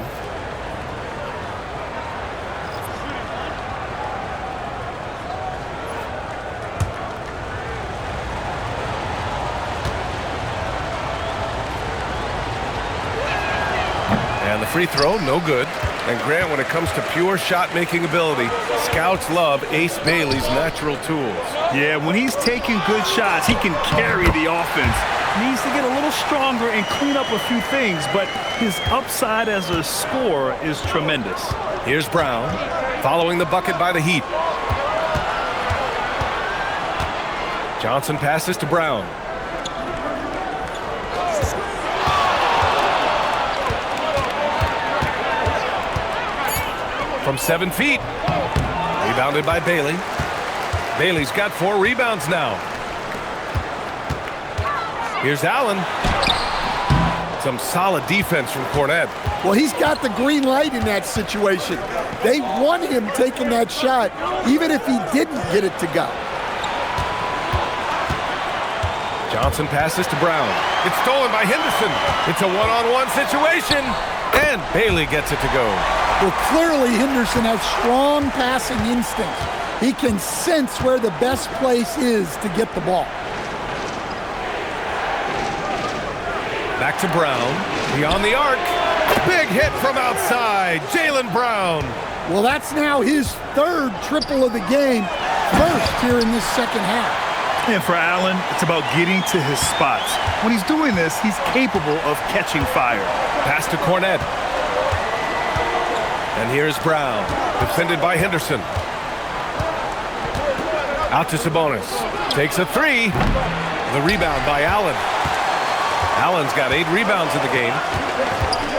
And the free throw, no good. And Grant, when it comes to pure shot-making ability, scouts love Ace Bailey's natural tools. Yeah, when he's taking good shots, he can carry the offense. Needs to get a little stronger and clean up a few things, but his upside as a scorer is tremendous. Here's Brown, following the bucket by the Heat. Johnson passes to Brown. From 7 feet. Rebounded by Bailey. Bailey's got 4 rebounds now. Here's Allen. Some solid defense from Cornette. Well, he's got the green light in that situation. They want him taking that shot, even if he didn't get it to go. Johnson passes to Brown. It's stolen by Henderson. It's a one-on-one situation, and Bailey gets it to go. Well, clearly Henderson has strong passing instincts. He can sense where the best place is to get the ball. Back to Brown. Beyond the arc. Big hit from outside. Jaylen Brown. Well, that's now his 3rd triple of the game. First here in this second half. And for Allen, it's about getting to his spots. When he's doing this, he's capable of catching fire. Pass to Cornette. And here's Brown, defended by Henderson. Out to Sabonis. Takes a 3. The rebound by Allen. Allen's got 8 rebounds in the game.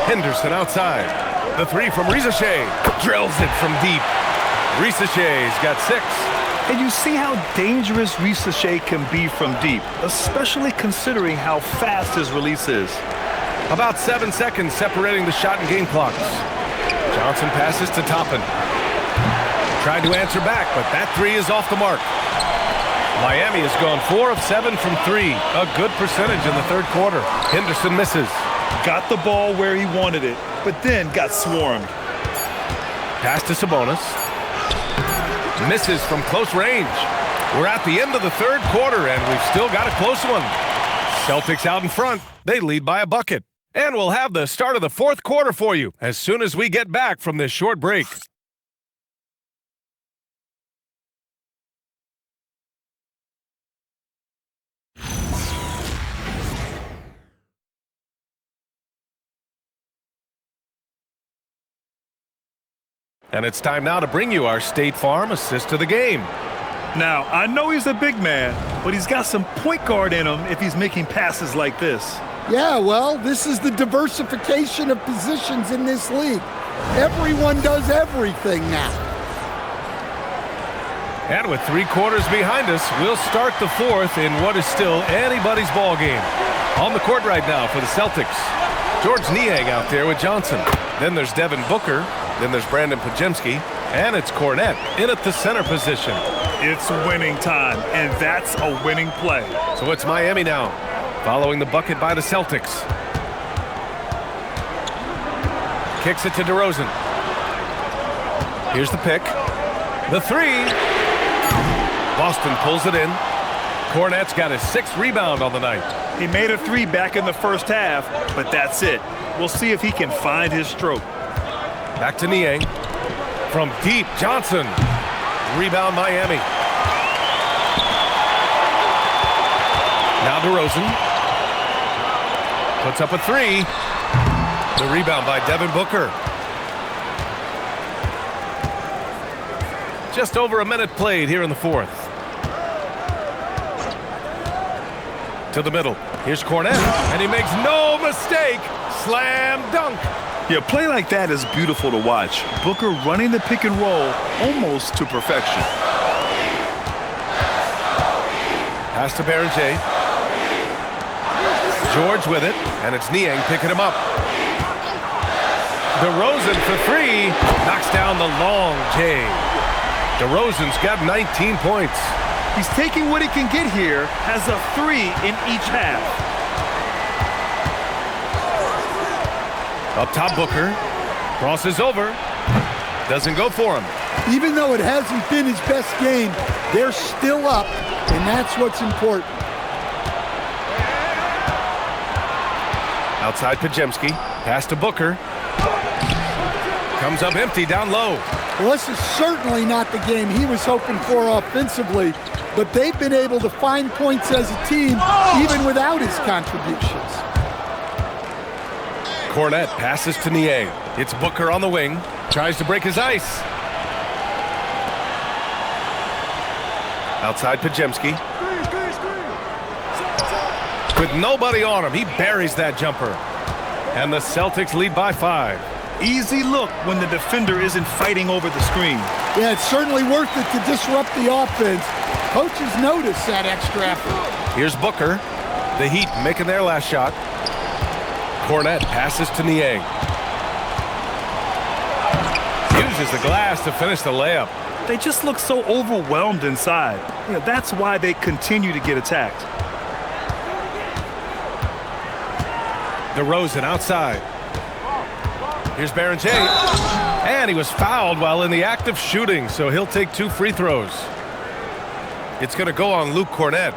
Henderson outside. The 3 from Risache. Drills it from deep. Risache's got 6. And you see how dangerous Risache can be from deep, especially considering how fast his release is. About 7 seconds separating the shot and game clocks. Johnson passes to Toppin. Tried to answer back, but that 3 is off the mark. Miami has gone 4 of 7 from 3. A good percentage in the 3rd quarter. Henderson misses. Got the ball where he wanted it, but then got swarmed. Pass to Sabonis. Misses from close range. We're at the end of the 3rd quarter, and we've still got a close one. Celtics out in front. They lead by a bucket. And we'll have the start of the 4th quarter for you as soon as we get back from this short break. And it's time now to bring you our State Farm assist to the game. Now, I know he's a big man, but he's got some point guard in him if he's making passes like this. Yeah, well, this is the diversification of positions in this league. Everyone does everything now. And with 3 quarters behind us, we'll start the 4th in what is still anybody's ball game. On the court right now for the Celtics, George Niang out there with Johnson. Then there's Devin Booker. Then there's Brandon Pajemski. And it's Cornette in at the center position. It's winning time, and that's a winning play. So it's Miami now, following the bucket by the Celtics. Kicks it to DeRozan. Here's the pick. The 3. Boston pulls it in. Cornette's got his 6th rebound on the night. He made a 3 back in the first half, but that's it. We'll see if he can find his stroke. Back to Niang. From deep, Johnson. Rebound, Miami. Now DeRozan. Puts up a 3. The rebound by Devin Booker. Just over a minute played here in the 4th. To the middle. Here's Cornette. And he makes no mistake. Slam dunk. Yeah, play like that is beautiful to watch. Booker running the pick and roll almost to perfection. Pass to Barrett-J. George with it, and it's Niang picking him up. DeRozan for 3. Knocks down the long J. DeRozan's got 19 points. He's taking what he can get here, has a 3 in each half. Up top, Booker. Crosses over. Doesn't go for him. Even though it hasn't been his best game, they're still up, and that's what's important. Outside Pajemski. Pass to Booker. Comes up empty down low. Well, this is certainly not the game he was hoping for offensively, but they've been able to find points as a team even without his contributions. Cornette passes to Niang. It's Booker on the wing. Tries to break his ice. Outside Podziemski. With nobody on him, he buries that jumper. And the Celtics lead by 5. Easy look when the defender isn't fighting over the screen. Yeah, it's certainly worth it to disrupt the offense. Coaches notice that extra effort. Here's Booker. The Heat making their last shot. Cornette passes to Niang. Uses the glass to finish the layup. They just look so overwhelmed inside. That's why they continue to get attacked. DeRozan outside. Here's Berenger. And he was fouled while in the act of shooting, so he'll take 2 free throws. It's going to go on Luke Cornette.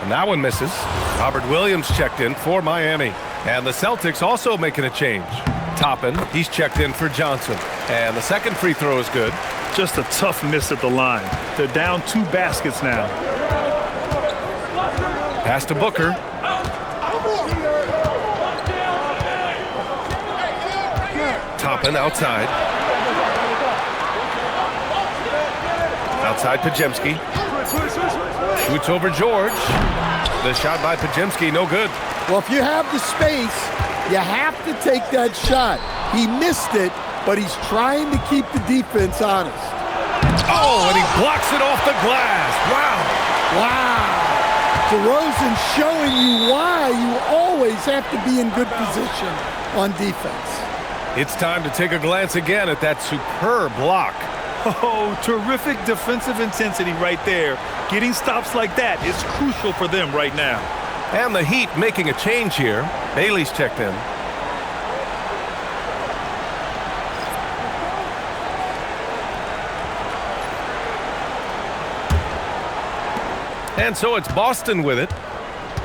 And that one misses. Robert Williams checked in for Miami. And the Celtics also making a change. Toppin, he's checked in for Johnson. And the second free throw is good. Just a tough miss at the line. They're down 2 baskets now. Pass to Booker. Toppin outside. Outside Podziemski. Shoots over George. The shot by Podziemski, no good. Well, if you have the space, you have to take that shot. He missed it, but he's trying to keep the defense honest. Oh, and he blocks it off the glass. Wow. Wow. DeRozan showing you why you always have to be in good position on defense. It's time to take a glance again at that superb block. Oh, terrific defensive intensity right there. Getting stops like that is crucial for them right now. And the Heat making a change here. Bailey's checked in. And so it's Boston with it.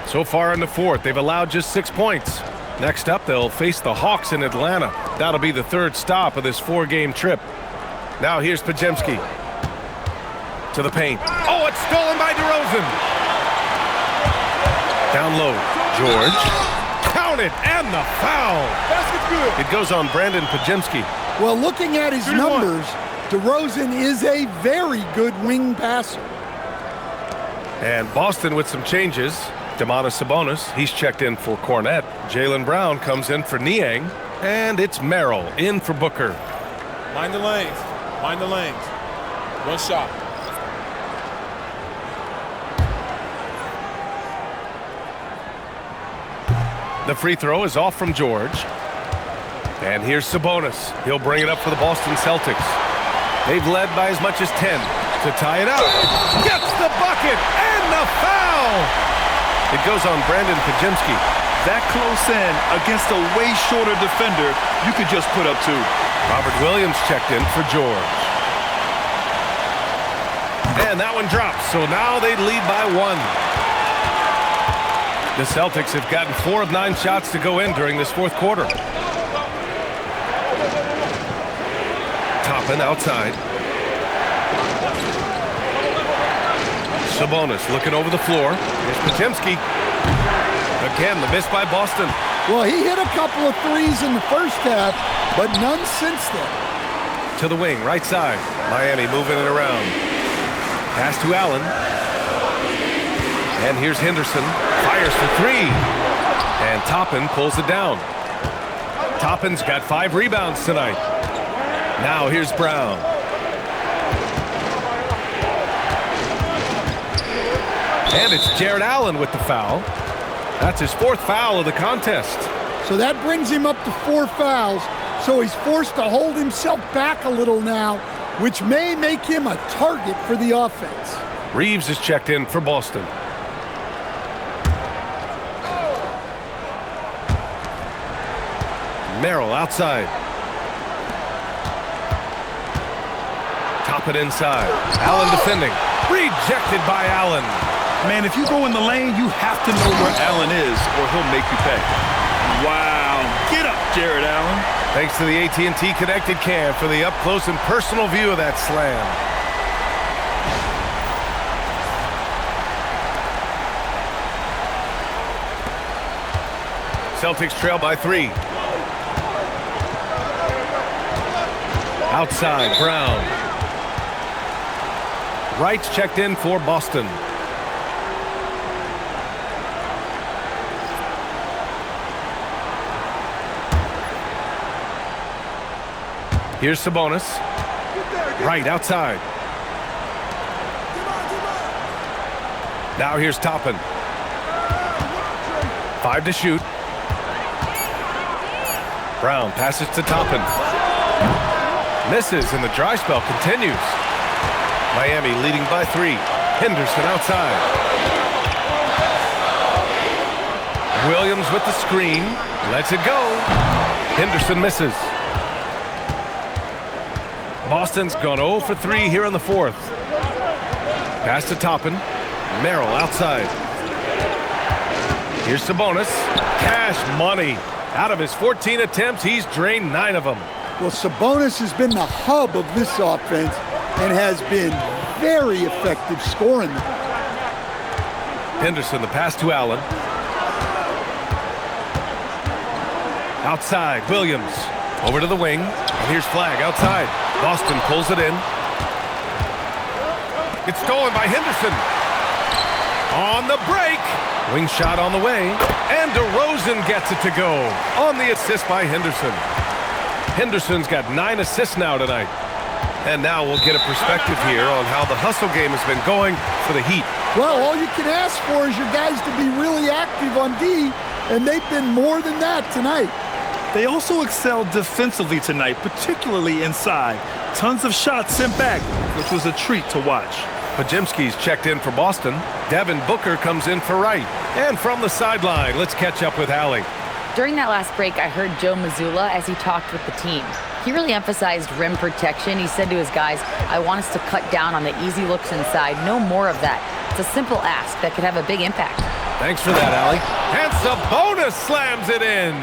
So far in the 4th, they've allowed just 6 points. Next up, they'll face the Hawks in Atlanta. That'll be the 3rd stop of this 4-game trip. Now here's Podziemski. To the paint. Oh, it's stolen by DeRozan. Down low. George. Count it, and the foul. Basket's good. It goes on Brandon Podziemski. Well, looking at his numbers, DeRozan is a very good wing passer. And Boston with some changes. Domantas Sabonis, he's checked in for Cornette. Jaylen Brown comes in for Niang. And it's Merrill in for Booker. Mind the lanes. Mind the lanes. One shot. The free throw is off from George. And here's Sabonis. He'll bring it up for the Boston Celtics. They've led by as much as 10 to tie it up. Gets the bucket and the foul. It goes on Brandon Podziemski. That close in against a way shorter defender, you could just put up 2. Robert Williams checked in for George. And that one drops, so now they lead by 1. The Celtics have gotten 4 of 9 shots to go in during this 4th quarter. Toppin outside. Sabonis looking over the floor. Here's Podziemski. Again, the miss by Boston. Well, he hit a couple of threes in the first half, but none since then. To the wing, right side. Miami moving it around. Pass to Allen. And here's Henderson. Fires for 3. And Toppin pulls it down. Toppin's got 5 rebounds tonight. Now here's Brown. And it's Jared Allen with the foul. That's his 4th foul of the contest. So that brings him up to 4 fouls. So he's forced to hold himself back a little now, which may make him a target for the offense. Reeves is checked in for Boston. Merrill outside. Toppin inside. Allen defending. Rejected by Allen. Man, if you go in the lane, you have to know where Allen is or he'll make you pay. Wow. Get up, Jared Allen. Thanks to the AT&T Connected Cam for the up-close and personal view of that slam. Celtics trail by 3. Outside, Brown. Wright's checked in for Boston. Here's Sabonis. Wright outside. Now here's Toppin. 5 to shoot. Brown passes to Toppin. Misses, and the dry spell continues. Miami leading by 3. Henderson outside. Williams with the screen. Lets it go. Henderson misses. Boston's gone 0 for 3 here in the 4th. Pass to Toppin. Merrill outside. Here's Sabonis. Cash money. Out of his 14 attempts, he's drained 9 of them. Well, Sabonis has been the hub of this offense and has been very effective scoring. Henderson, the pass to Allen. Outside, Williams. Over to the wing. And here's Flagg outside. Boston pulls it in. It's stolen by Henderson. On the break. Wing shot on the way. And DeRozan gets it to go. On the assist by Henderson. Henderson's got 9 assists now tonight. And now we'll get a perspective here on how the hustle game has been going for the Heat. Well, all you can ask for is your guys to be really active on D, and they've been more than that tonight. They also excelled defensively tonight, particularly inside. Tons of shots sent back, which was a treat to watch. Podziemski's checked in for Boston. Devin Booker comes in for Wright. And from the sideline, let's catch up with Allie. During that last break, I heard Joe Mazzulla as he talked with the team. He really emphasized rim protection. He said to his guys, I want us to cut down on the easy looks inside. No more of that. It's a simple ask that could have a big impact. Thanks for that, Allie. And Sabonis slams it in.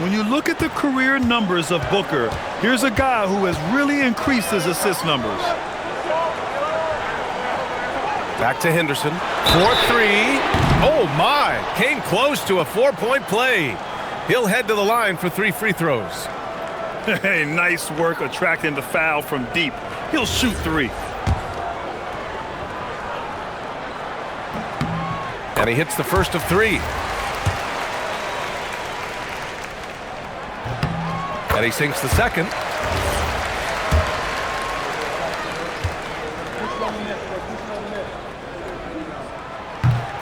When you look at the career numbers of Booker, here's a guy who has really increased his assist numbers. Back to Henderson. 4-3. Oh, my. Came close to a 4-point play. He'll head to the line for 3 free throws. Hey, nice work attracting the foul from deep. He'll shoot 3. And he hits the first of 3. And he sinks the second.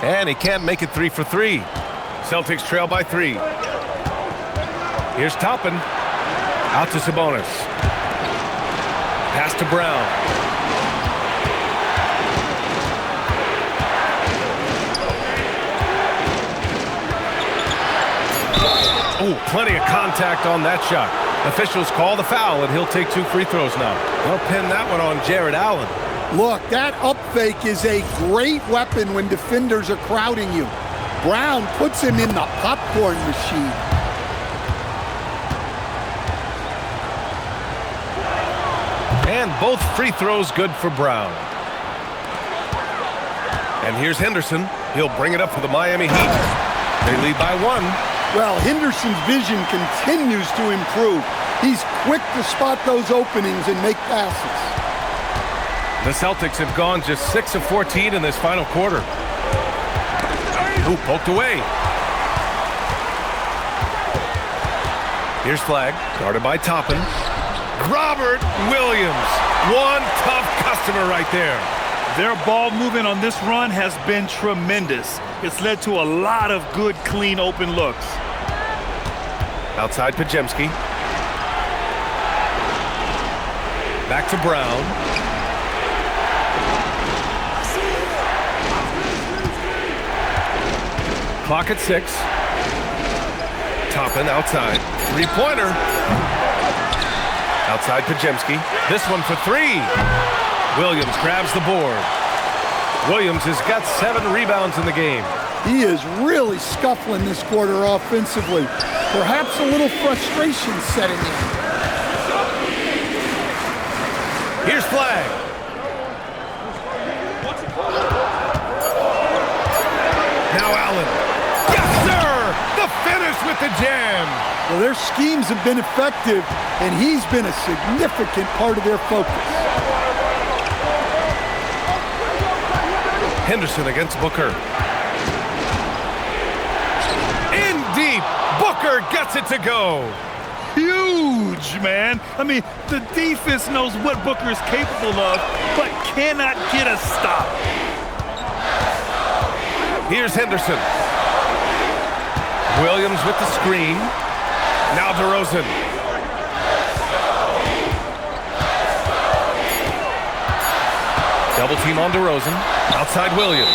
And he can't make it 3 for 3. Celtics trail by 3. Here's Toppin. Out to Sabonis. Pass to Brown. Oh, plenty of contact on that shot. Officials call the foul, and he'll take 2 free throws now. They'll pin that one on Jared Allen. Look, that up fake is a great weapon when defenders are crowding you. Brown puts him in the popcorn machine. And both free throws good for Brown. And here's Henderson. He'll bring it up for the Miami Heat. They lead by 1. Well, Henderson's vision continues to improve. He's quick to spot those openings and make passes. The Celtics have gone just 6 of 14 in this final quarter. Ooh, poked away. Here's Flagg, guarded by Toppin. Robert Williams, one tough customer right there. Their ball movement on this run has been tremendous. It's led to a lot of good, clean, open looks. Outside Podziemski. Back to Brown. Clock at 6. Toppin outside. 3-pointer. Outside Podziemski. This one for 3. Williams grabs the board. Williams has got 7 rebounds in the game. He is really scuffling this quarter offensively. Perhaps a little frustration setting in. Here's Flag. Now Allen. Yes, sir! The finish with the jam. Well, their schemes have been effective, and he's been a significant part of their focus. Henderson against Booker. In deep. Booker gets it to go. Huge, man. I mean, the defense knows what Booker is capable of, but cannot get a stop. Here's Henderson. Williams with the screen. Now DeRozan. Double team on DeRozan. Outside Williams.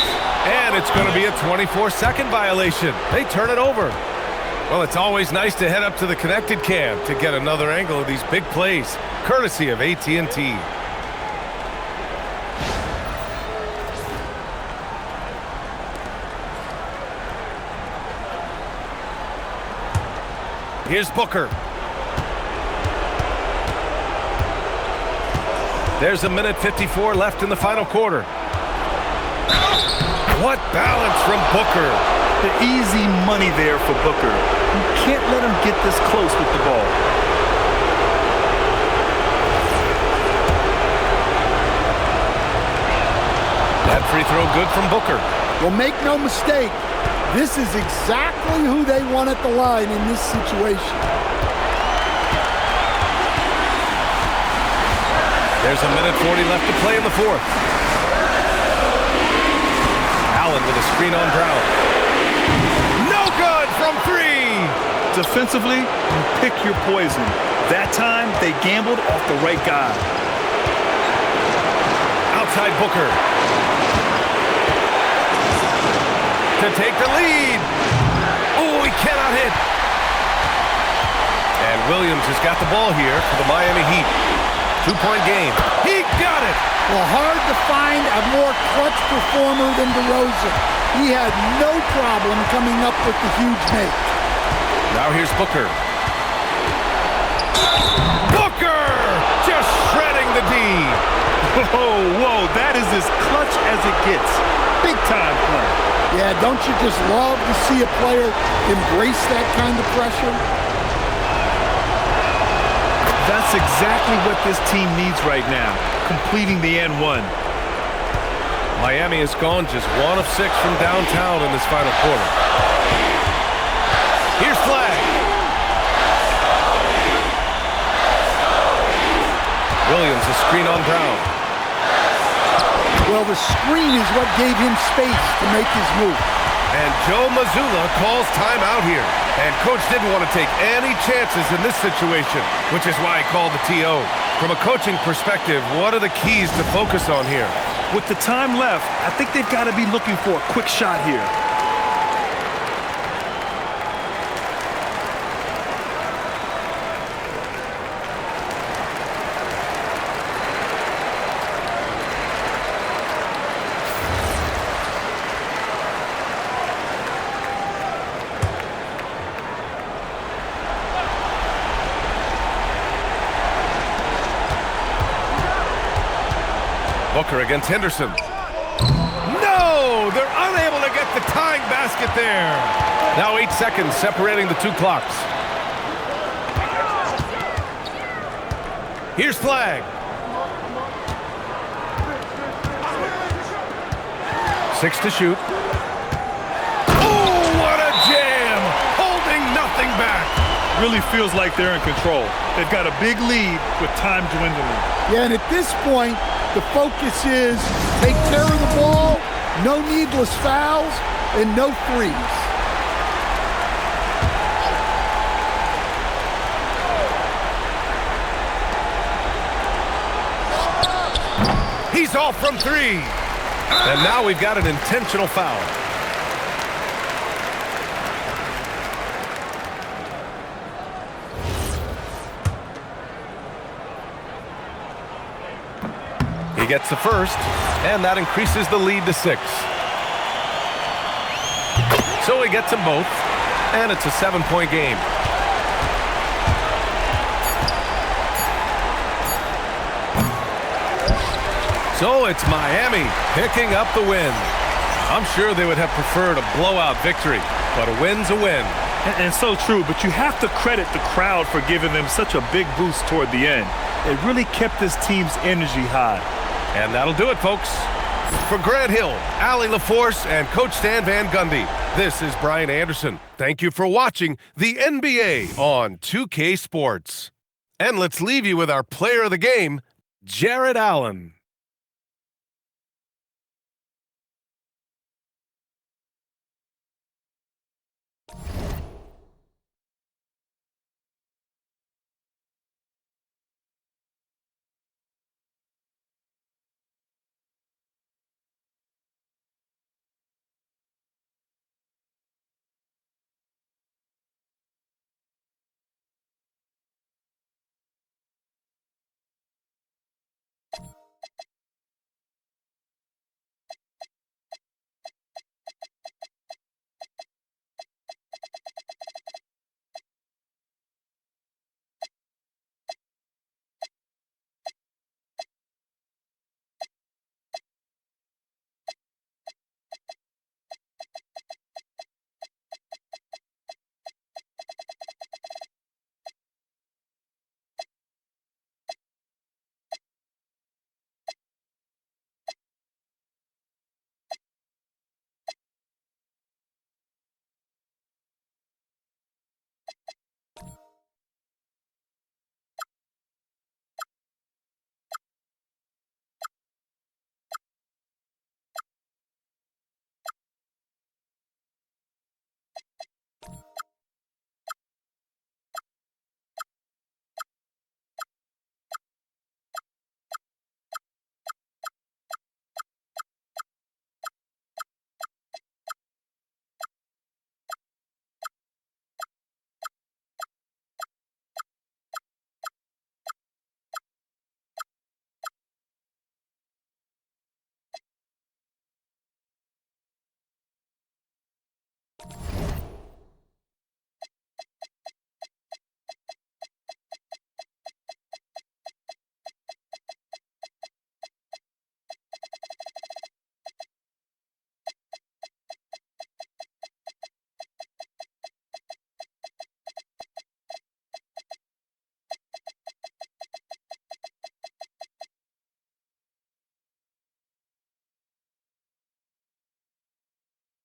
And it's going to be a 24-second violation. They turn it over. Well, it's always nice to head up to the connected cam to get another angle of these big plays, courtesy of AT&T. Here's Booker. There's a minute 54 left in the final quarter. What balance from Booker. The easy money there for Booker. You can't let him get this close with the ball. That free throw good from Booker. Well, make no mistake, this is exactly who they want at the line in this situation. There's a minute 40 left to play in the fourth. Allen with a screen on Brown. No good from 3. Defensively, you pick your poison. That time, they gambled off the right guy. Outside Booker. To take the lead. Oh, he cannot hit. And Williams has got the ball here for the Miami Heat. 2-point game. He got it. Well, hard to find a more clutch performer than DeRozan. He had no problem coming up with the huge make. Now here's Booker. Booker! Just shredding the D. Whoa, that is as clutch as it gets. Big time play. Yeah, don't you just love to see a player embrace that kind of pressure? That's exactly what this team needs right now, completing the N1. Miami has gone just 1 of 6 from downtown in this final quarter. Here's Flag. Williams, a screen on Brown. Well, the screen is what gave him space to make his move. And Joe Mazzulla calls timeout here. And Coach didn't want to take any chances in this situation, which is why he called the TO. From a coaching perspective, what are the keys to focus on here? With the time left, I think they've got to be looking for a quick shot here. Booker against Henderson. No! They're unable to get the tying basket there. Now 8 seconds separating the 2 clocks. Here's Flag. 6 to shoot. Oh, what a jam! Holding nothing back. Really feels like they're in control. They've got a big lead with time dwindling. Yeah, and at this point, the focus is take care of the ball, no needless fouls, and no threes. He's off from 3. And now we've got an intentional foul. He gets the first, and that increases the lead to 6. So he gets them both, and it's a 7-point game. So it's Miami picking up the win. I'm sure they would have preferred a blowout victory, but a win's a win. And so true, but you have to credit the crowd for giving them such a big boost toward the end. It really kept this team's energy high. And that'll do it, folks. For Grant Hill, Allie LaForce, and Coach Stan Van Gundy, this is Brian Anderson. Thank you for watching the NBA on 2K Sports. And let's leave you with our player of the game, Jared Allen.